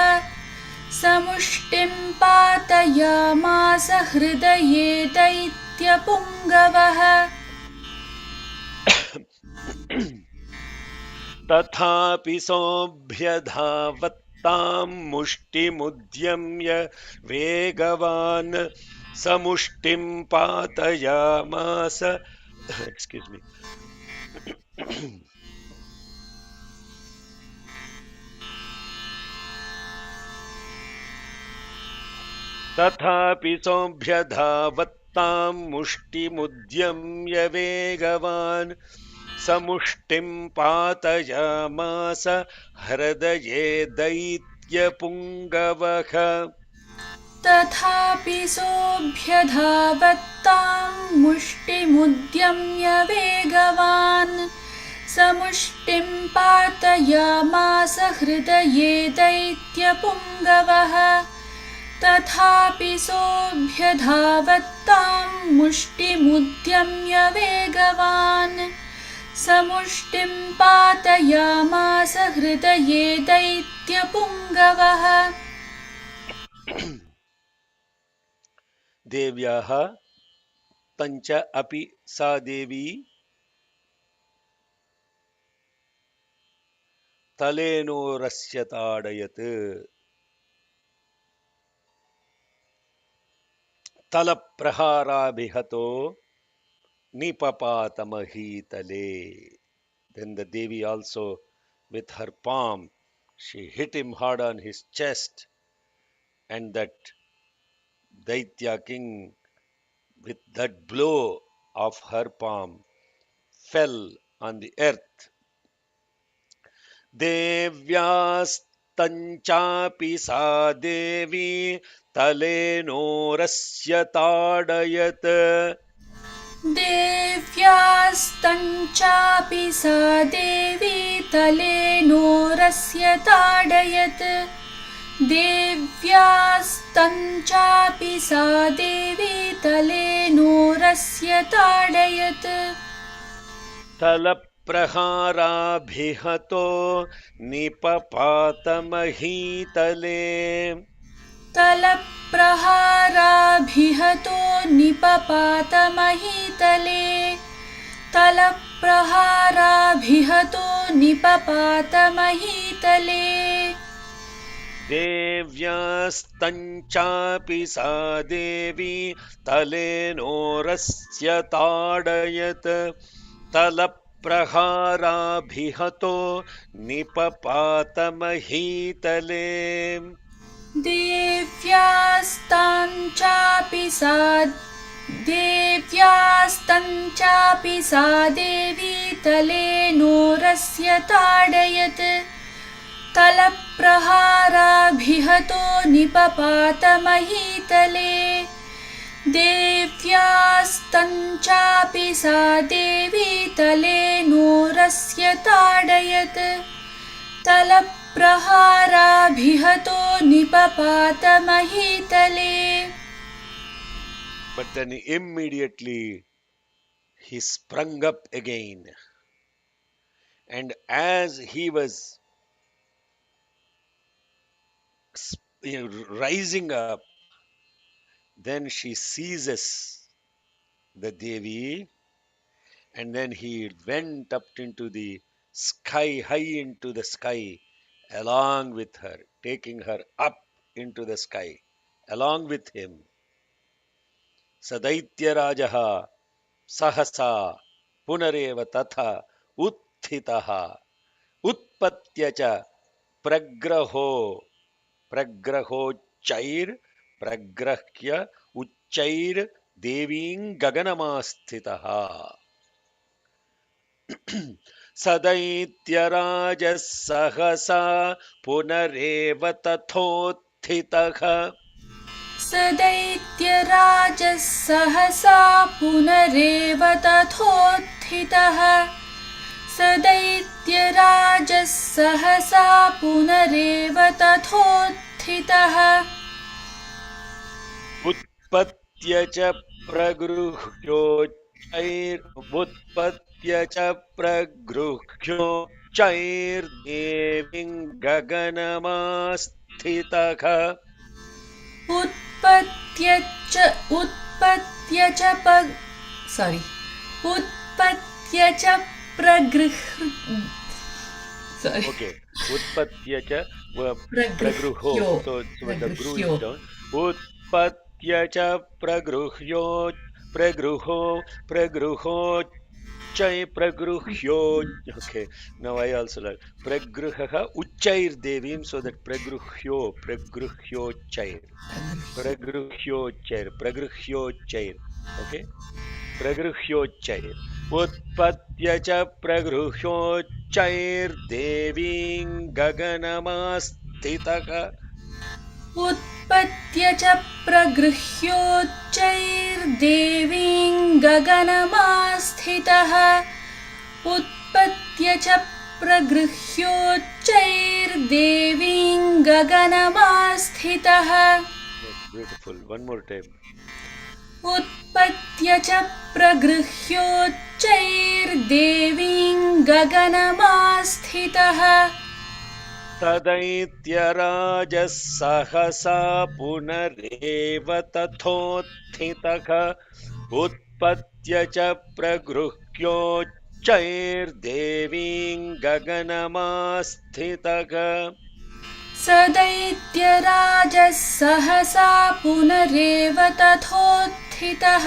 समुष्टिं पातयामास हृदये दैत्यपुङ्गवः तथापि सोऽभ्यधावत्तां मुष्टिमुद्यम्य वेगवान् समुष्टिं पातयामास. Excuse me. तथापि सोऽभ्यधावत्तां मुष्टिमुद्यम्य वेगवान् समुष्टिं पातयामास हृदये दैत्यपुङ्गवः. तथापि सोऽभ्यधावत्तां मुष्टिमुद्यम्य वेगवान् समुष्टिं पातयामास हृदये दैत्यपुङ्गवः तथापि सोऽभ्यधावत्तां मुष्टिमुद्यम्य वेगवान् समुष्टिं पातयामास हृदये दैत्यपुङ्गवः. देव्याः तञ्च अपि सा देवी तलेनोरस्य ताडयत्. तलप्रहाराभिहतो निपपातमहीतले. Then the Devi also, with her palm, she hit him hard on his chest, and that Daitya king, with that blow of her palm, fell on the earth. देव्यास्तञ्चापि सा देवी तलेनोरस्य ताडयत्. देव्यास्तञ्चापि सा देवी तलेनोरस्य ताडयत् देव्यास्तञ्चापि सा देवी तलेनोरस्य ताडयत् तलप्रहाराभिहतो निपपातमहीतले. तलप्रहाराभिहतो निपपातमहीतले तलप्रहाराभिहतो निपपातमहीतले देव्यास्तञ्चापि सा देवी तलेनोरस्य ताडयत् तलप्रहाराभिहतो निपपातमहीतले. देव्यास्तञ्चापि सा देवी तलेनोरस्य ताडयत् तलप्रहाराभिहतो निपपातमहीतले देव्यास्तञ्चापि सा देवी तलेनोरस्य ताडयत् तलप्रहाराभिहतो प्रहाराभिहतो निपपात महीतले. But then immediately he sprung up again. And as he was rising up, then she seizes the Devi, and then he went up into the sky, high into the sky, along with her, taking her up into the sky, along with him. Sadaityarajaha sahasa punareva tatha utthitaha utpatya pragraho pragrahoच्चैर् प्रग्रह्य उच्चैर् देवीं गगनमास्थितः सदैत्यराजः सहसा पुनरेव तथोत्थितः स दैत्यराजः सहसा पुनरेव तथोत्थितः. स दैत्यराजः सहसा पुनरेव तथोत्थितः. उत्पत्य च प्रगृह्योच्चैर् प्रगृह्योच्चैर्देवीं गगनमास्थितः उत्पत्त्यच उत्पत्य च sorry उत्पत्य च प्रगृह sorry Okay. Utpatya cha pragruho. प्रगृह्यो So the gru is प्रगृह्यो down. Utpatya cha pragruhyo pragruho pragruho chai pragruhyo. Okay. Now I also learn. Pragruhaha uchair devim. So that pragruhyo chair. Pragruhyo chair. Pragruhyo chair. Okay. प्रगृह्योच्चैर् उत्पत्य च प्रगृह्योच्चैर्देवीं गगनमास्थितः उत्पत्य च प्रगृह्योच्चैर्देवीं गगनमास्थितः. उत्पत्य च प्रगृह्योच्चैर्देवीं गगनमास्थितः. Beautiful. One more time. उत्पत्य च प्रगृह्योच्चैर्देवीं गगनमास्थितः. तदैत्यराजः सहसा पुनरेव तथोत्थितः उत्पत्य च प्रगृह्योच्चैर्देवीं गगनमास्थितः स दैत्यराजः सहसा पुनरेव तथोत्थितः.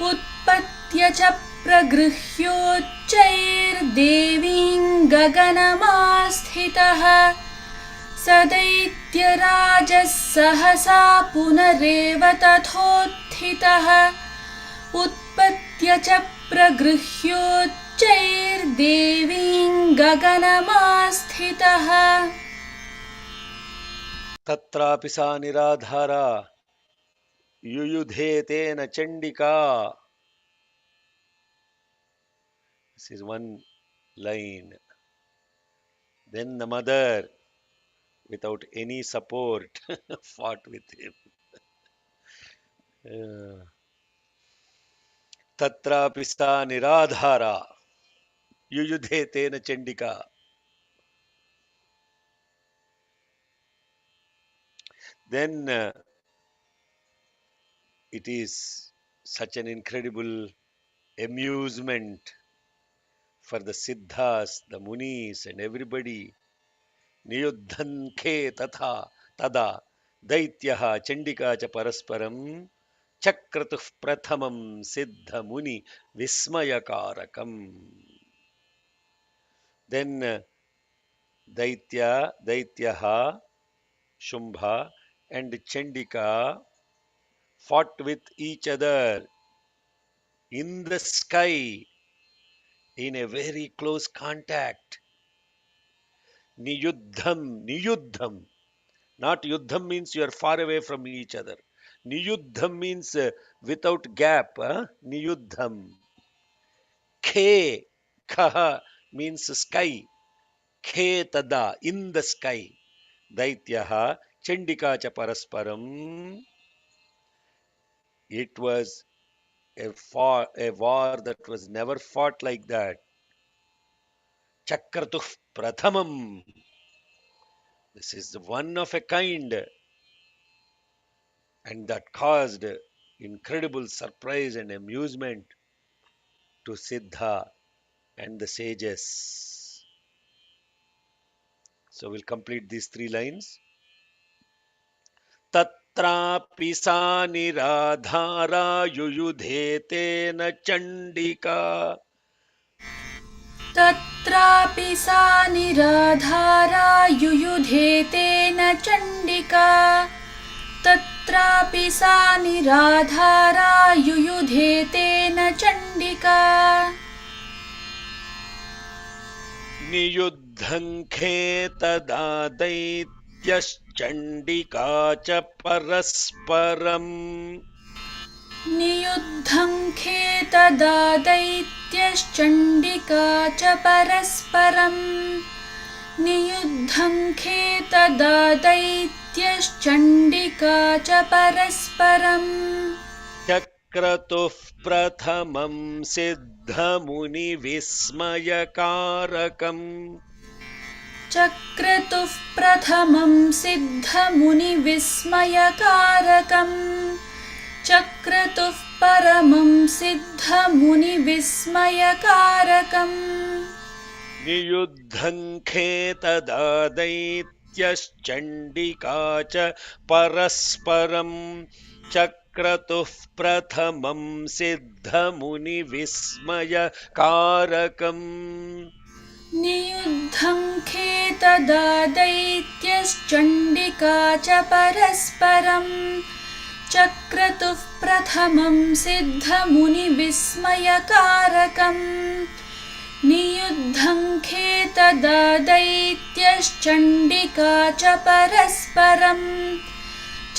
उत्पत्य च प्रगृह्योच्चैर्देवीं गगनमास्थितः. स दैत्यराजः सहसा पुनरेव तथोत्थितः. उत्पत्य च प्रगृह्योच्चैर्देवीं गगनमास्थितः. तत्रापि सा निराधारा युयुधे तेन Chandika. This is one line. Then the mother, without any support, fought with him. तत्रापि सा निराधारा युयुधे तेन Chandika. Then it is such an incredible amusement for the siddhas, the munis, and everybody. Niyuddhan khe tatha tada दैत्यः Chandika च परस्परं चक्रतुः प्रथमं सिद्ध मुनि विस्मयकारकम्. Then दैत्यः Shumbha and Chandika fought with each other in the sky in a very close contact. Niyuddham. Not yuddham means you are far away from each other. Niyuddham means without gap. Niyuddham. Khe, Kha means sky. khe tada, in the sky. Daityaha Chandika cha parasparam. It was a war that was never fought like that. Chakratuh Prathamam. This is one of a kind, and that caused incredible surprise and amusement to Siddha and the sages. So we'll complete these three lines. तत्रापि सा निराधारा युयुधे तेन चण्डिका तत्रापि सा निराधारा युयुधे तेन चण्डिका तत्रापि सा निराधारा युयुधे तेन चण्डिका नियुद्धङ्खे तदा दैत्यश्चण्डिका च परस्परम् नियुद्धङ्खे तदा दैत्यश्चण्डिका च परस्परम् नियुद्धङ्खे तदा दैत्यश्चण्डिका च परस्परम् चक्रतुः प्रथमं सिद्धमुनिविस्मयकारकम् चक्रतुः प्रथमं सिद्धमुनिविस्मयकारकम् चक्रतुः परमं सिद्धमुनिविस्मयकारकम् नियुद्धङ्खे तदा दैत्यश्चण्डिका च परस्परम् चक्रतुः प्रथमं सिद्धमुनिविस्मयकारकम् नियुद्धङ्खे तदा दैत्यश्चण्डिका च परस्परम् चक्रतुः प्रथमं सिद्धमुनिविस्मयकारकम् नियुद्धङ्खे तदा दैत्यश्चण्डिका च परस्परम्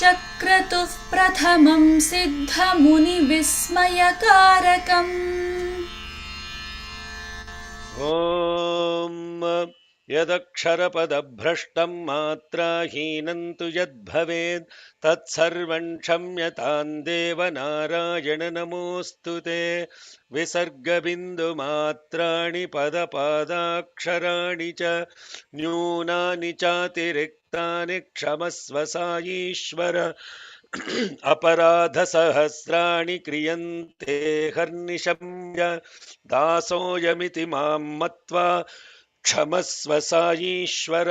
चक्रतुः प्रथमं सिद्धमुनिविस्मयकारकम् ॐ यदक्षरपदभ्रष्टं मात्राहीनं तु यद्भवेत् तत्सर्वं क्षम्यतां देवनारायण नमोऽस्तु ते विसर्गबिन्दुमात्राणि पदपादाक्षराणि च न्यूनानि चातिरिक्तानि क्षमस्व साईश्वर अपराधसहस्राणि क्रियन्ते हर्निशम्य दासोऽयमिति मां मत्वा क्षमस्व साईश्वर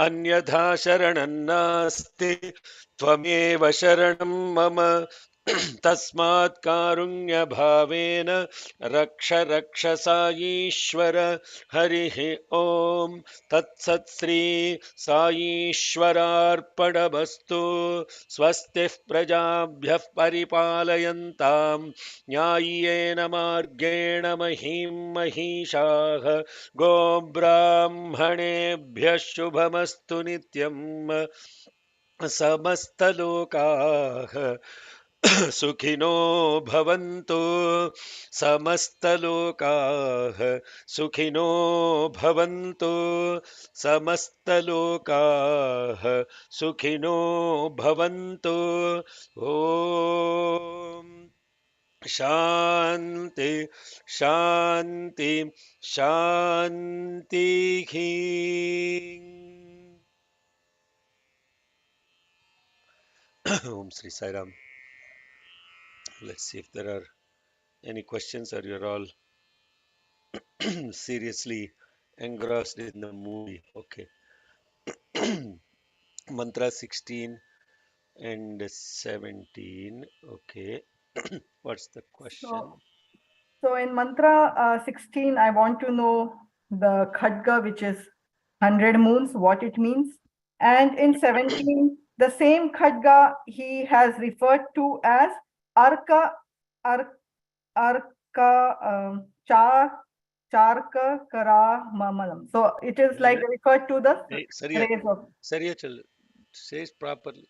अन्यथा शरणं नास्ति त्वमेव शरणं मम तस्मात् कारुण्यभावेन रक्ष रक्ष साईश्वर हरिः ॐ तत्सत् श्री साईश्वरार्पणमस्तु स्वस्तिः प्रजाभ्यः परिपालयन्तां न्याय्येन मार्गेण महीं महिषाः गोब्राह्मणेभ्यः शुभमस्तु नित्यम् समस्तलोकाः सुखिनो भवन्तु समस्तलोकाः सुखिनो भवन्तु समस्तलोकाः सुखिनो भवन्तु ॐ शान्ति शान्ति शान्तिः Om Sri Sai Ram. Let's see if there are any questions or you're all seriously engrossed in the movie. Okay. Mantra 16 and 17. Okay. What's the question? So in mantra 16, I want to know the khadga, which is 100 moons, what it means. And in 17, the same khadga he has referred to as arka, charka kara mamalam. So it is like referred to the Hey, rays of. say it properly.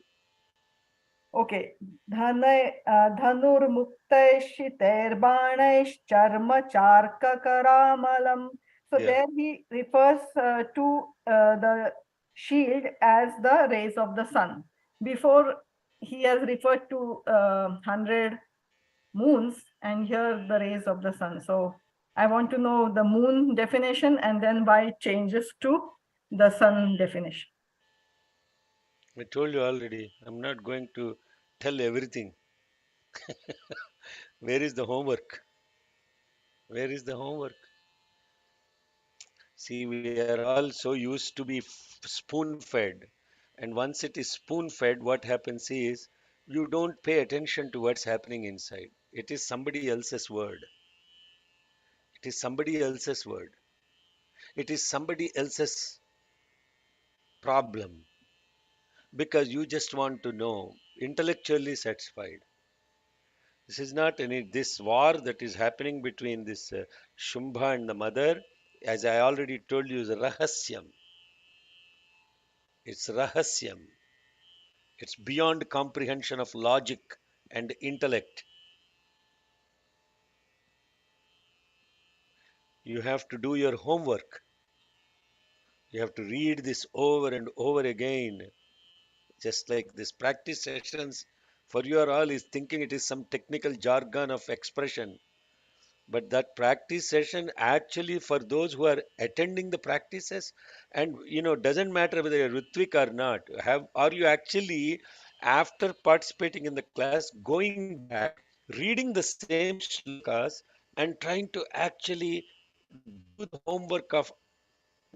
Okay. Dhanurmuktaish terbanaish charma charka karamalam So Yeah. there he refers to the shield as the rays of the sun. Before he has referred to 100 moons, and here the rays of the sun. So I want to know the moon definition and then why it changes to the sun definition. I told you already, I'm not going to tell everything. Where is the homework? Where is the homework? See, we are all so used to be spoon fed. And once it is spoon fed, what happens is you don't pay attention to what's happening inside. It is somebody else's word. It is somebody else's word. It is somebody else's problem because you just want to know, intellectually satisfied. This is not any this war that is happening between this Shumbha and the mother. As I already told you, is rahasyam. It's rahasyam. It's beyond comprehension of logic and intellect. You have to do your homework. You have to read this over and over again. Just like this practice sessions for you are all is thinking it is some technical jargon of expression. But that practice session actually for those who are attending the practices, and doesn't matter whether you're Ritvik or not, are you actually after participating in the class going back, reading the same shlokas and trying to actually do the homework of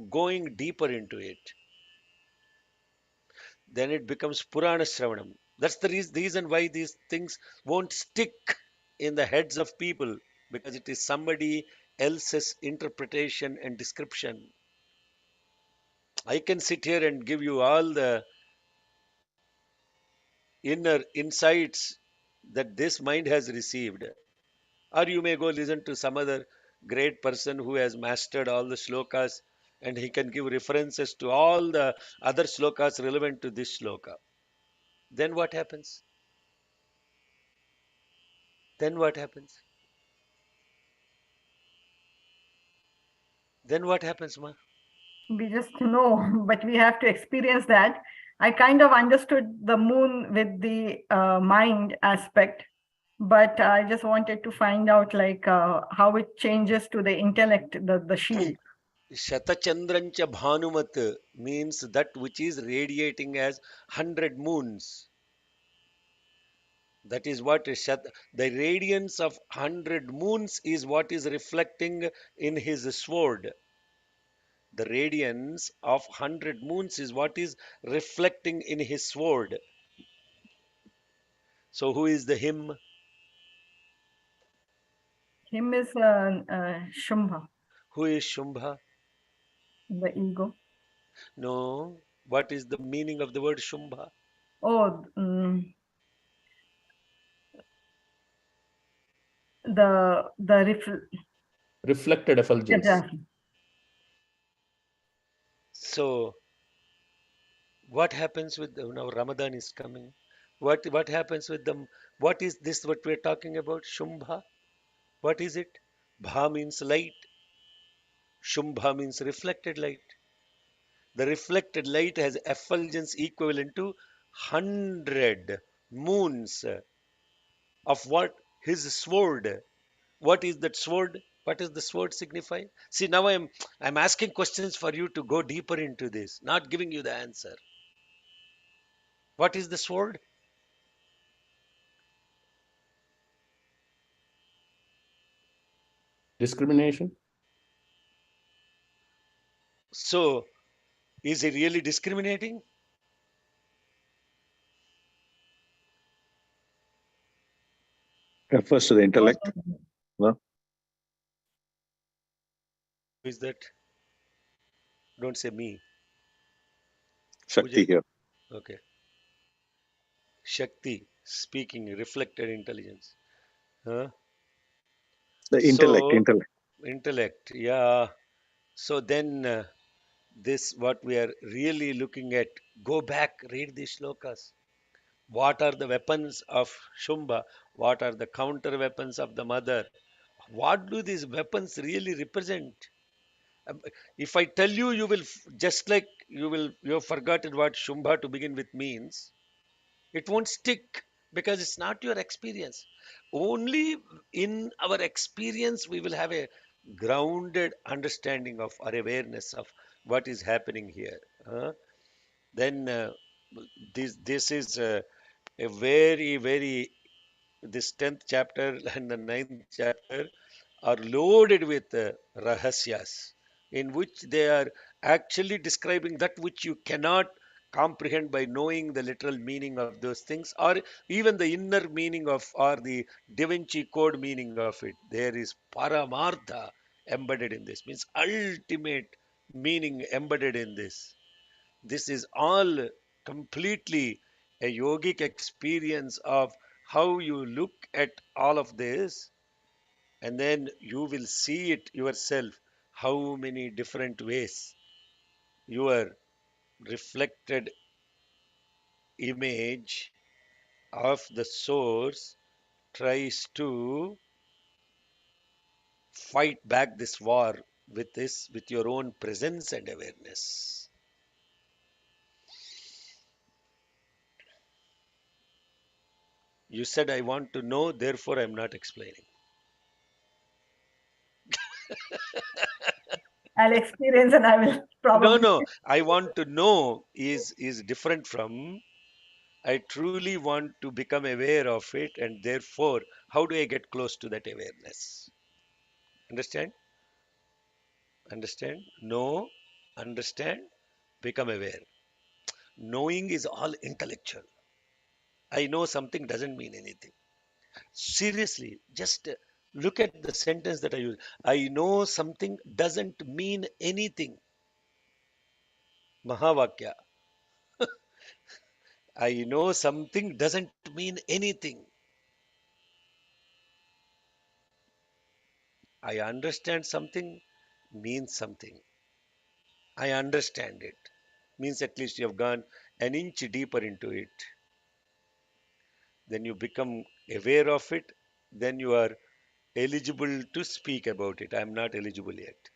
going deeper into it? Then it becomes Purana Shravanam. That's the reason why these things won't stick in the heads of people, because it is somebody else's interpretation and description. I can sit here and give you all the inner insights that this mind has received. Or you may go listen to some other great person who has mastered all the shlokas and he can give references to all the other shlokas relevant to this shloka. Then what happens? Then what happens? Then what happens, Ma? We just know, but we have to experience that. I kind of understood the moon with the mind aspect, but I just wanted to find out like how it changes to the intellect, the shield. Shatachandrancha Bhanumat means that which is radiating as 100 moons. That is what is the radiance of 100 moons is what is reflecting in his sword. The radiance of 100 moons is what is reflecting in his sword. So who is the him? Him is Shumbha, Who is Shumbha? the ego. No. What is the meaning of the word Shumbha? Oh, the Reflected effulgence. So what happens with now Ramadan is coming? What happens with them? What is this what we're talking about? Shumbha? What is it? Bha means light. Shumbha means reflected light. The reflected light has effulgence equivalent to 100 moons of what? His sword. What is that sword? What does the sword signify? See, now I'm asking questions for you to go deeper into this, not giving you the answer. What is the sword? Discrimination. So, is he really discriminating? Refers to the intellect. No? Who is that? Don't say me. Shakti Pujari? here. Okay. Shakti, speaking, reflected intelligence. Huh? The intellect, So, intellect. intellect, yeah. So then, this what we are really looking at. Go back, read these shlokas. What are the weapons of Shumba? What are the counter weapons of the mother? What do these weapons really represent? If I tell you, you will just like you have forgotten what Shumbha to begin with means. It won't stick because it's not your experience. Only in our experience we will have a grounded understanding of or awareness of what is happening here. Then this is a very this 10th chapter and the 9th chapter are loaded with rahasyas in which they are actually describing that which you cannot comprehend by knowing the literal meaning of those things or even the inner meaning of or the Da Vinci Code meaning of it. There is paramartha embedded in this, means ultimate meaning embedded in this. This is all completely a yogic experience of how you look at all of this, and then you will see it yourself how many different ways your reflected image of the source tries to fight back this war with your own presence and awareness. You said I want to know, therefore I'm not explaining. I'll experience and I will No, probably. no. I want to know is different from I truly want to become aware of it, and therefore, how do I get close to that awareness? Understand? Understand? Know, understand, become aware. Knowing is all intellectual. I know something doesn't mean anything. Seriously, just look at the sentence that I use. I know something doesn't mean anything. Mahavakya. I know something doesn't mean anything. I understand something means something. I understand it means at least you have gone an inch deeper into it. Then you become aware of it. Then you are eligible to speak about it. I am not eligible yet.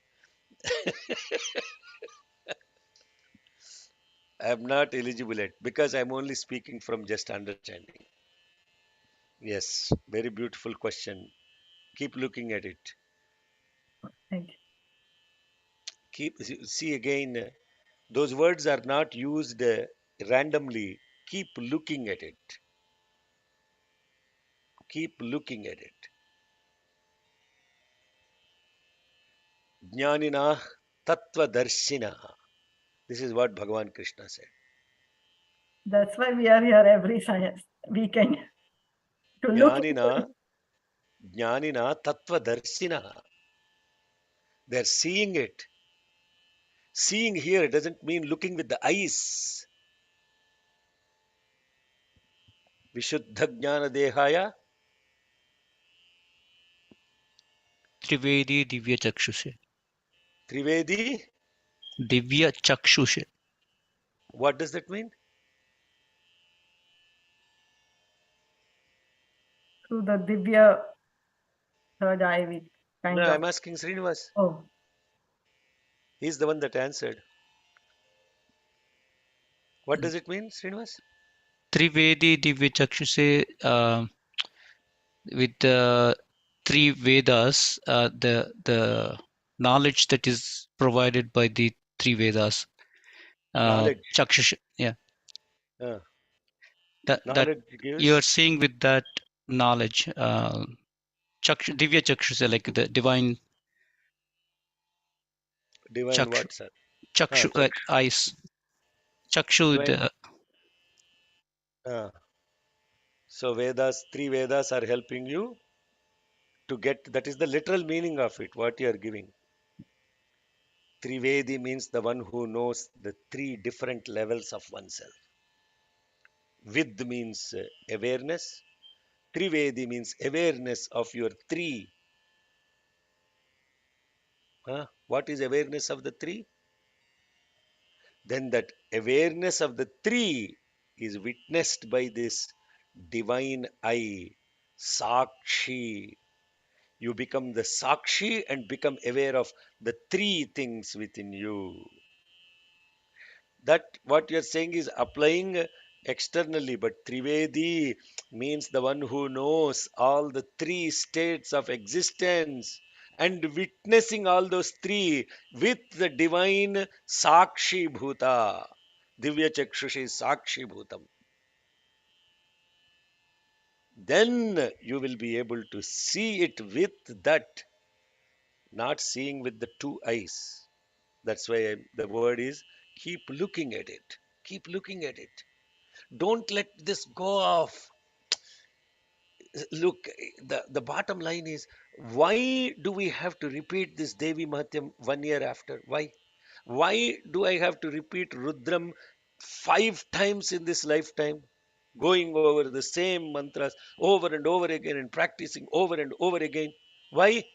I am not eligible yet because I am only speaking from just understanding. Yes, very beautiful question. Keep looking at it. Thank you. Keep see again. Those words are not used randomly. Keep looking at it. Keep looking at it. Jnanina tattvadarshina. This is what Bhagavan Krishna said. That's why we are here every science weekend to look into it. Jnanina, Jnanina tattvadarshina. They're seeing it. Seeing here doesn't mean looking with the eyes. Vishuddha Jnana Dehaya, Trivedi Divya चक्षुषे Trivedi. Divya चक्षुषे What does that mean? Through the Divya third eye, we No, kind of. I'm asking Srinivas. Oh, He's the one that answered. What does it mean, Srinivas? Trivedi Divya चक्षुषे with the three Vedas, the knowledge that is provided by the three Vedas, Knowledge. Chakshush, yeah, Uh, that knowledge you are gives seeing with that knowledge, Divya Chakshusa, like the divine divine Chakshu, what, sir? Chakshu, like Chakshu. eyes, Chakshu, Divine. Uh, so Vedas, three Vedas are helping you to get, that is the literal meaning of it, what you are giving. Trivedi means the one who knows the three different levels of oneself. Vid means awareness. Trivedi means awareness of your three. What is awareness of the three? Then that awareness of the three is witnessed by this divine eye, Sakshi. You become the Sakshi and become aware of the three things within you. That what you're saying is applying externally, but Trivedi means the one who knows all the three states of existence and witnessing all those three with the divine Sakshi Bhuta. Divya Chakshushi Sakshi Bhutam. Then you will be able to see it with that, not seeing with the two eyes. That's why the word is keep looking at it. Keep looking at it. Don't let this go off. Look, the bottom line is, why do we have to repeat this Devi Mahatyam 1 year after? Why? Why do I have to repeat Rudram 5 times in this lifetime? Going over the same mantras over and over again and practicing over and over again. Why?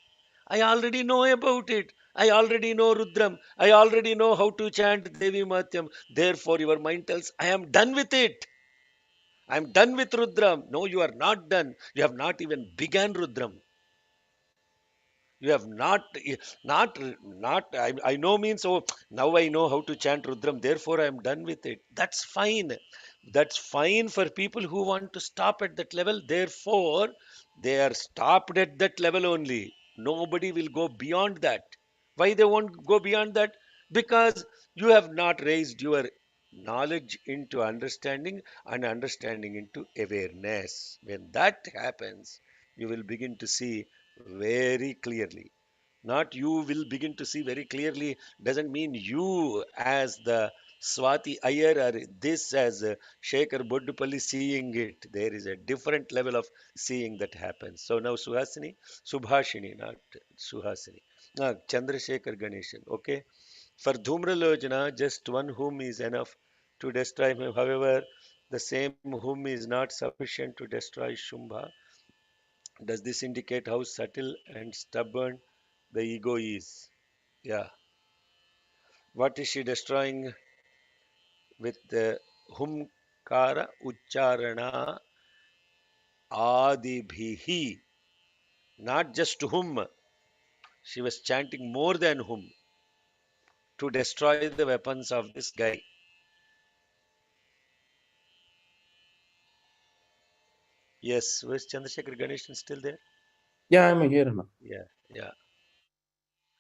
I already know about it. I already know Rudram. I already know how to chant Devi Mahatyam. Therefore, your mind tells, I am done with it. I'm done with Rudram. No, you are not done. You have not even begun Rudram. You have not, I know means, oh, now I know how to chant Rudram, therefore I am done with it. That's fine. That's fine for people who want to stop at that level. Therefore, they are stopped at that level only. Nobody will go beyond that. Why they won't go beyond that? Because you have not raised your knowledge into understanding and understanding into awareness. When that happens, you will begin to see very clearly. Not you will begin to see very clearly doesn't mean you as the Swati Iyer or this as Shekhar Boddupalli seeing it. There is a different level of seeing that happens. So now Subhashini, not Suhasini. Chandrasekhar Ganeshan. Okay. For Dhumralojana, just one whom is enough to destroy him. However, the same whom is not sufficient to destroy Shumbha. Does this indicate how subtle and stubborn the ego is? Yeah. What is she destroying with the humkara ucharana adibhihi? Not just hum. She was chanting more than hum to destroy the weapons of this guy. Yes. Was Chandrasekhar Ganeshan still there? Yeah, I'm here now. Yeah. Yeah.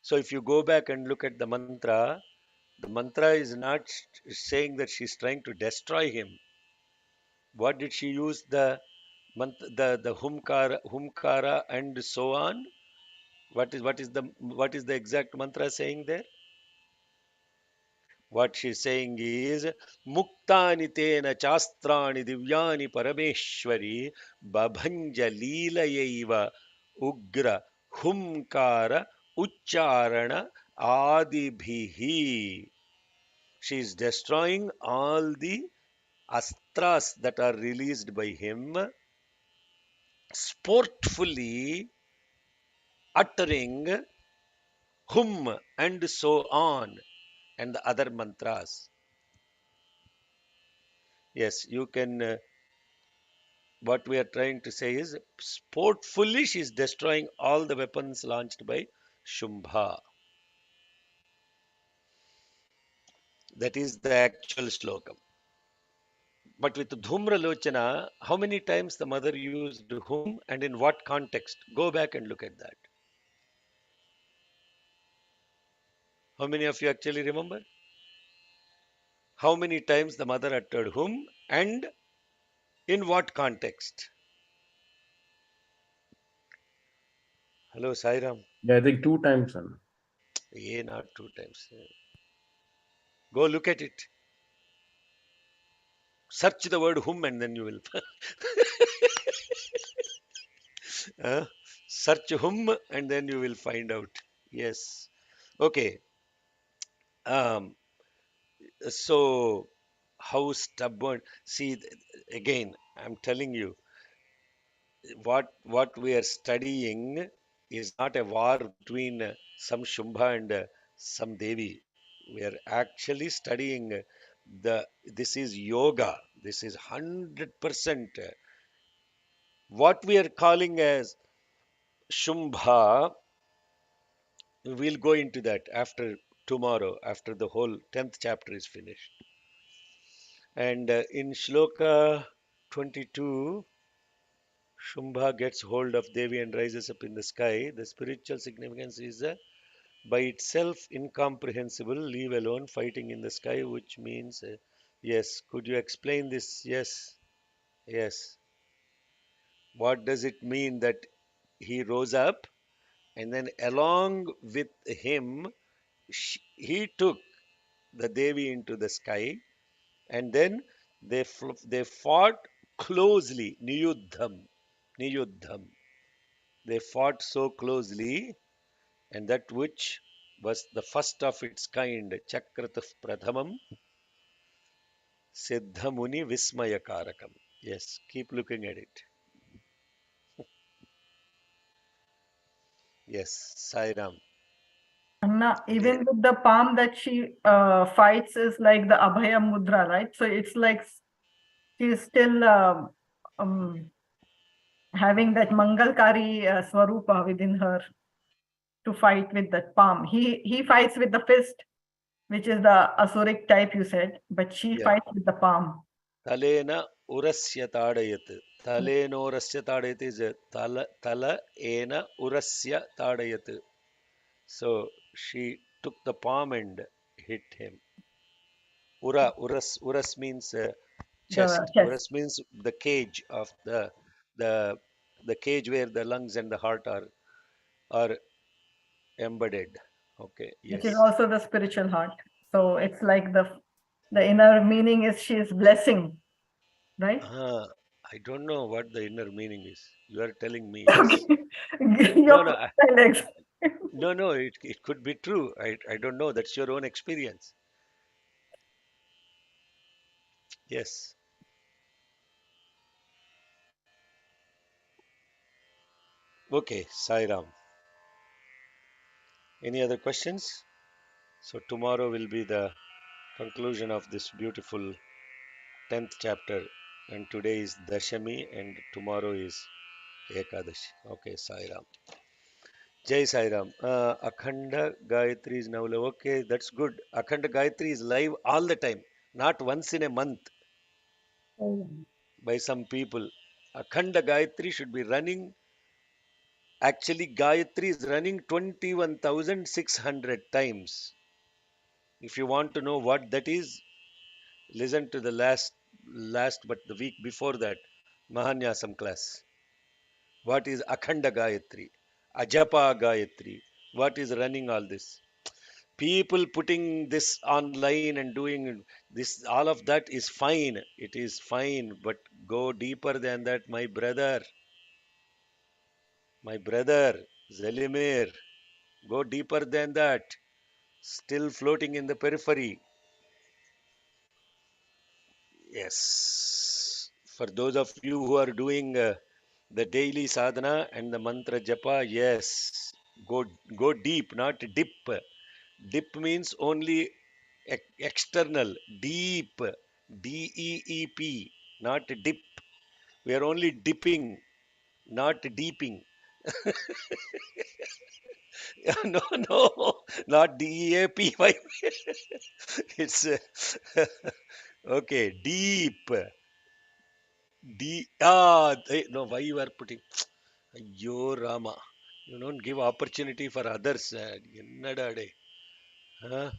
So if you go back and look at the mantra is not saying that she's trying to destroy him. What did she use the humkara and so on? What is the exact mantra saying there? What she's saying is Muktani tena chastrani divyani parameshwari babhanja leelayaiva ugra humkara ucharana adibhihi. She is destroying all the astras that are released by him, sportfully uttering hum and so on and the other mantras. Yes, you can. What we are trying to say is sportfully she is destroying all the weapons launched by Shumbha. That is the actual slokam. But with Dhumra Lochana, how many times the mother used hum and in what context? Go back and look at that. How many of you actually remember? How many times the mother uttered hum and in what context? Hello, Sairam. Yeah, I think 2 times, son. Yeah, not 2 times. Go look at it. Search the word hum and then you will. uh, Search hum and then you will find out. Yes. Okay. Um, so, how stubborn. See, again, I'm telling you, what we are studying is not a war between some Shumbha and some Devi. We are actually studying this is yoga. This is 100% what we are calling as Shumbha, we'll go into that after tomorrow, after the whole 10th chapter is finished. And in Shloka 22, Shumbha gets hold of Devi and rises up in the sky. The spiritual significance is by itself incomprehensible, leave alone fighting in the sky, which means, yes. Could you explain this? Yes, yes. What does it mean that he rose up and then along with him, he took the Devi into the sky and then they fought closely, niyuddham, niyuddham. They fought so closely, and that which was the first of its kind, Chakratah Prathamam, Siddhamuni Vismayakarakam. Yes, keep looking at it. Yes, Sairam. Anna, The, even with the palm that she fights is like the Abhaya Mudra, right? So it's like she's still um, having that Mangalkari Swarupa within her to fight with that palm. He fights with the fist, which is the Asuric type you said, but she yeah. fights with the palm. Talena Urasya Tadayat. Talenorasya Tadayat is Tala Ena Urasya Tadayat. So she took the palm and hit him. Uras means The chest. chest, Uras means the cage of the the cage where the lungs and the heart are embedded. Okay, which is yes. also the spiritual heart. So it's like the inner meaning is she is blessing, right? Ah, I don't know what the inner meaning is. You are telling me, Okay. yes. Your No, no, legs. no. It could be true. I don't know. That's your own experience. Yes. Okay, Sairam. Any other questions? So tomorrow will be the conclusion of this beautiful 10th chapter, and today is Dashami and tomorrow is Ekadashi. Okay, Sairam. Jai Sairam. Akhanda Gayatri is now live. Okay, that's good. Akhanda Gayatri is live all the time, not once in a month by some people. Akhanda Gayatri should be running. Actually, Gayatri is running 21,600 times. If you want to know what that is, listen to the last but the week before that Mahanyasam class. What is Akhanda Gayatri? Ajapa Gayatri. What is running all this? People putting this online and doing this, all of that is fine. It is fine, but go deeper than that, my brother, Zelimir. Go deeper than that. Still floating in the periphery. Yes. For those of you who are doing the daily sadhana and the mantra japa, yes. Go go deep, not dip. Dip means only external. Deep. DEEP. Not dip. We are only dipping, not deeping. No, no, not DEAPY. It's okay. Deep. No, why you are putting Yo Rama? You don't give opportunity for others. என்னடா டேய்? Huh?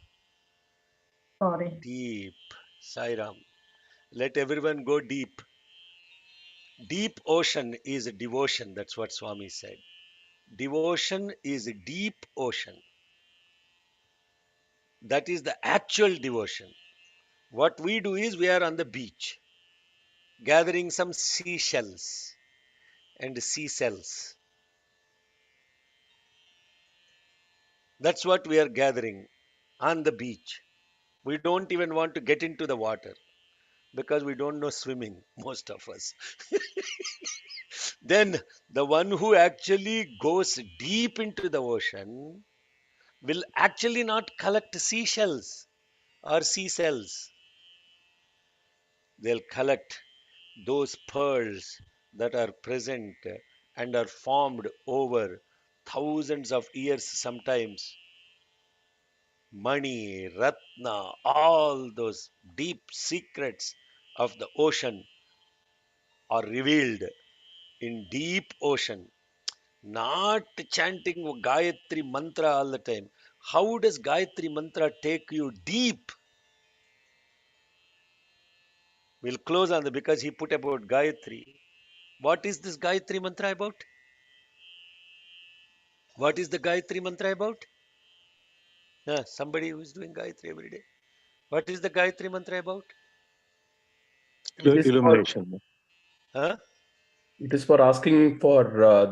Sorry. Deep. Sairam. Let everyone go deep. Deep ocean is devotion. That's what Swami said. Devotion is deep ocean. That is the actual devotion. What we do is we are on the beach gathering some seashells and sea cells. That's what we are gathering on the beach. We don't even want to get into the water because we don't know swimming, most of us. Then the one who actually goes deep into the ocean will actually not collect seashells or sea cells. They'll collect those pearls that are present and are formed over thousands of years sometimes. Mani, Ratna, all those deep secrets of the ocean are revealed in deep ocean. Not chanting Gayatri mantra all the time. How does Gayatri mantra take you deep? We'll close on the because he put about Gayatri. What is this Gayatri mantra about? What is the Gayatri mantra about? Somebody who is doing Gayatri every day. What is the Gayatri mantra about? It is for Illumination. Huh? it is for asking for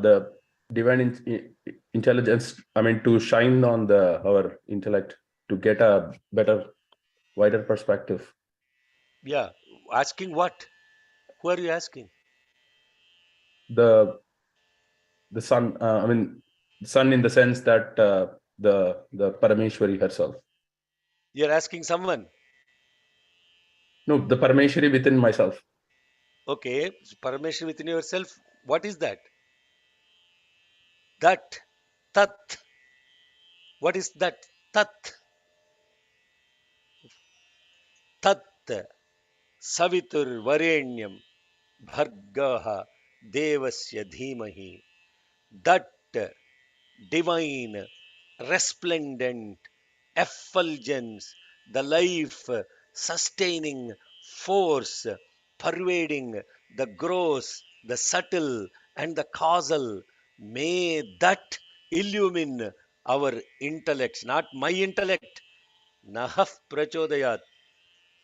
the divine intelligence. I mean, to shine on our intellect to get a better, wider perspective. Yeah. Asking what? Who are you asking? The sun. I mean, sun in the sense that the Parameshwari herself. You're asking someone. No, the Parameshwari within myself. Okay. Parameshwar within yourself. What is that? That. Tat. What is that? Tat. Tat. Savitur Varenyam Bhargaha Devasya Dhimahi. That divine, resplendent effulgence, the life sustaining force pervading the gross, the subtle, and the causal. May that illumine our intellects, not my intellect. Nahaf prachodayat.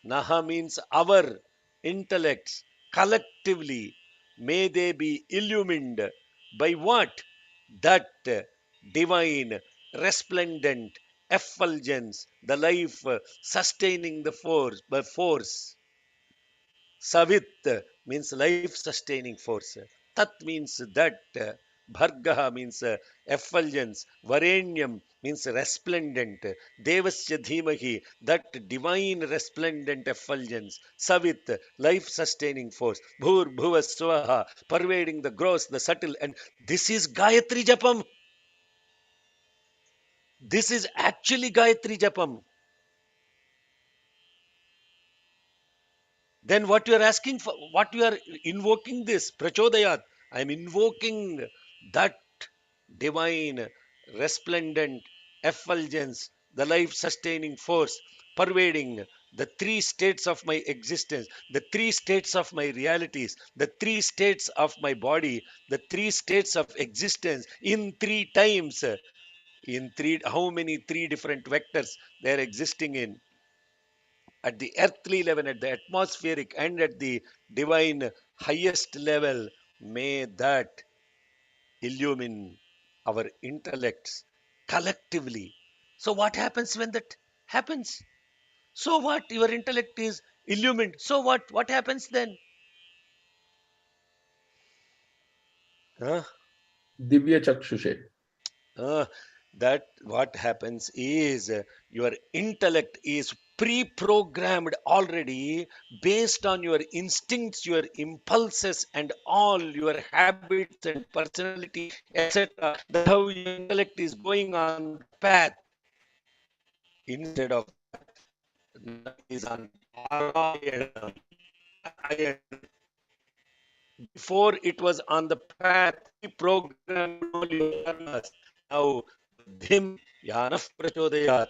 Naha means our intellects collectively. May they be illumined by what? That divine, resplendent effulgence, the life sustaining the force, by force. Savit means life sustaining force. Tat means that. Bhargaha means effulgence. Varenyam means resplendent. Devasya dhimahi, that divine resplendent effulgence. Savit, life sustaining force. Bhur bhuva swaha, pervading the gross, the subtle. And this is Gayatri Japam. This is actually Gayatri Japam. Then what you are asking for, what you are invoking this, prachodayat. I am invoking that divine, resplendent effulgence, the life sustaining force, pervading the three states of my existence, the three states of my realities, the three states of my body, the three states of existence in three times. In three, how many three different vectors they are existing in? At the earthly level, at the atmospheric, and at the divine highest level, may that illumine our intellects collectively. So, what happens when that happens? So, what? Your intellect is illumined. So, what? What happens then? Huh? Divya Chakshushe. Uh, that what happens is your intellect is pre-programmed already based on your instincts, your impulses, and all your habits and personality, etc. That's how your intellect is going on the path. Instead of that, now it is on Narayana. Before it was on the path, pre-programmed all your karmas. Now, him yanaf prachodayat.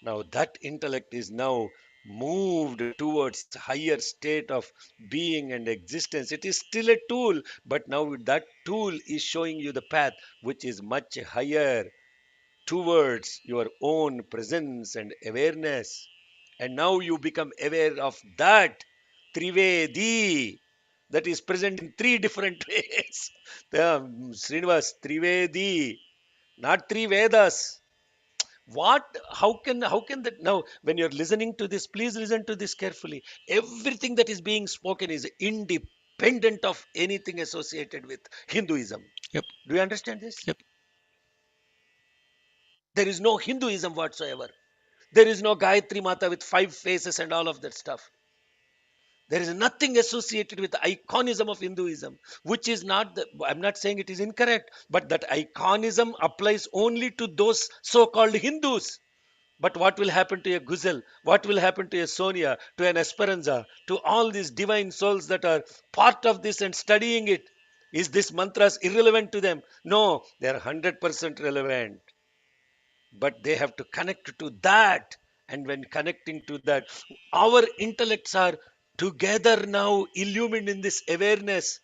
Now that intellect is now moved towards higher state of being and existence. It is still a tool, but now that tool is showing you the path which is much higher towards your own presence and awareness. And now you become aware of that Trivedi that is present in three different ways. Srinivas, Trivedi, not three Vedas. What? How can that now? When you're listening to this, please listen to this carefully. Everything that is being spoken is independent of anything associated with Hinduism. Yep. Do you understand this? Yep. There is no Hinduism whatsoever. There is no Gayatri Mata with five faces and all of that stuff. There is nothing associated with the iconism of Hinduism, which is not I'm not saying it is incorrect, but that iconism applies only to those so-called Hindus. But what will happen to a Guzel? What will happen to a Sonia, to an Esperanza, to all these divine souls that are part of this and studying it? Is this mantras irrelevant to them? No, they are 100% relevant. But they have to connect to that. And when connecting to that, our intellects are together now illumined in this awareness.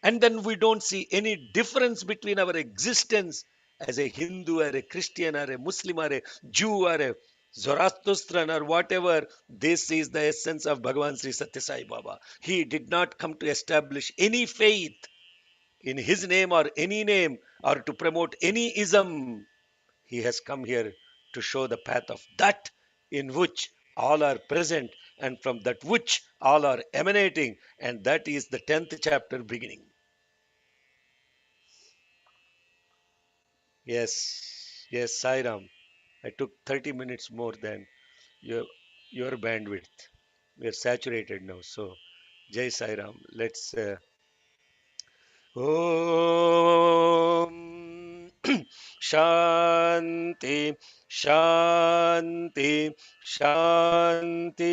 And then we don't see any difference between our existence as a Hindu or a Christian or a Muslim or a Jew or a Zoroastrian or whatever. This is the essence of Bhagavan Sri Satya Sai Baba. He did not come to establish any faith in his name or any name or to promote any ism. He has come here to show the path of that in which all are present and from that which all are emanating. And that is the 10th chapter beginning. Yes, Sairam. I took 30 minutes more than your your bandwidth. We are saturated now. So, Jai Sairam. Let's. Om Shanti Shanti Shanti.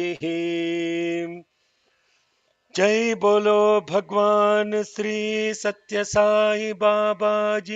जय बोलो भगवान श्री सत्य साई बाबा जी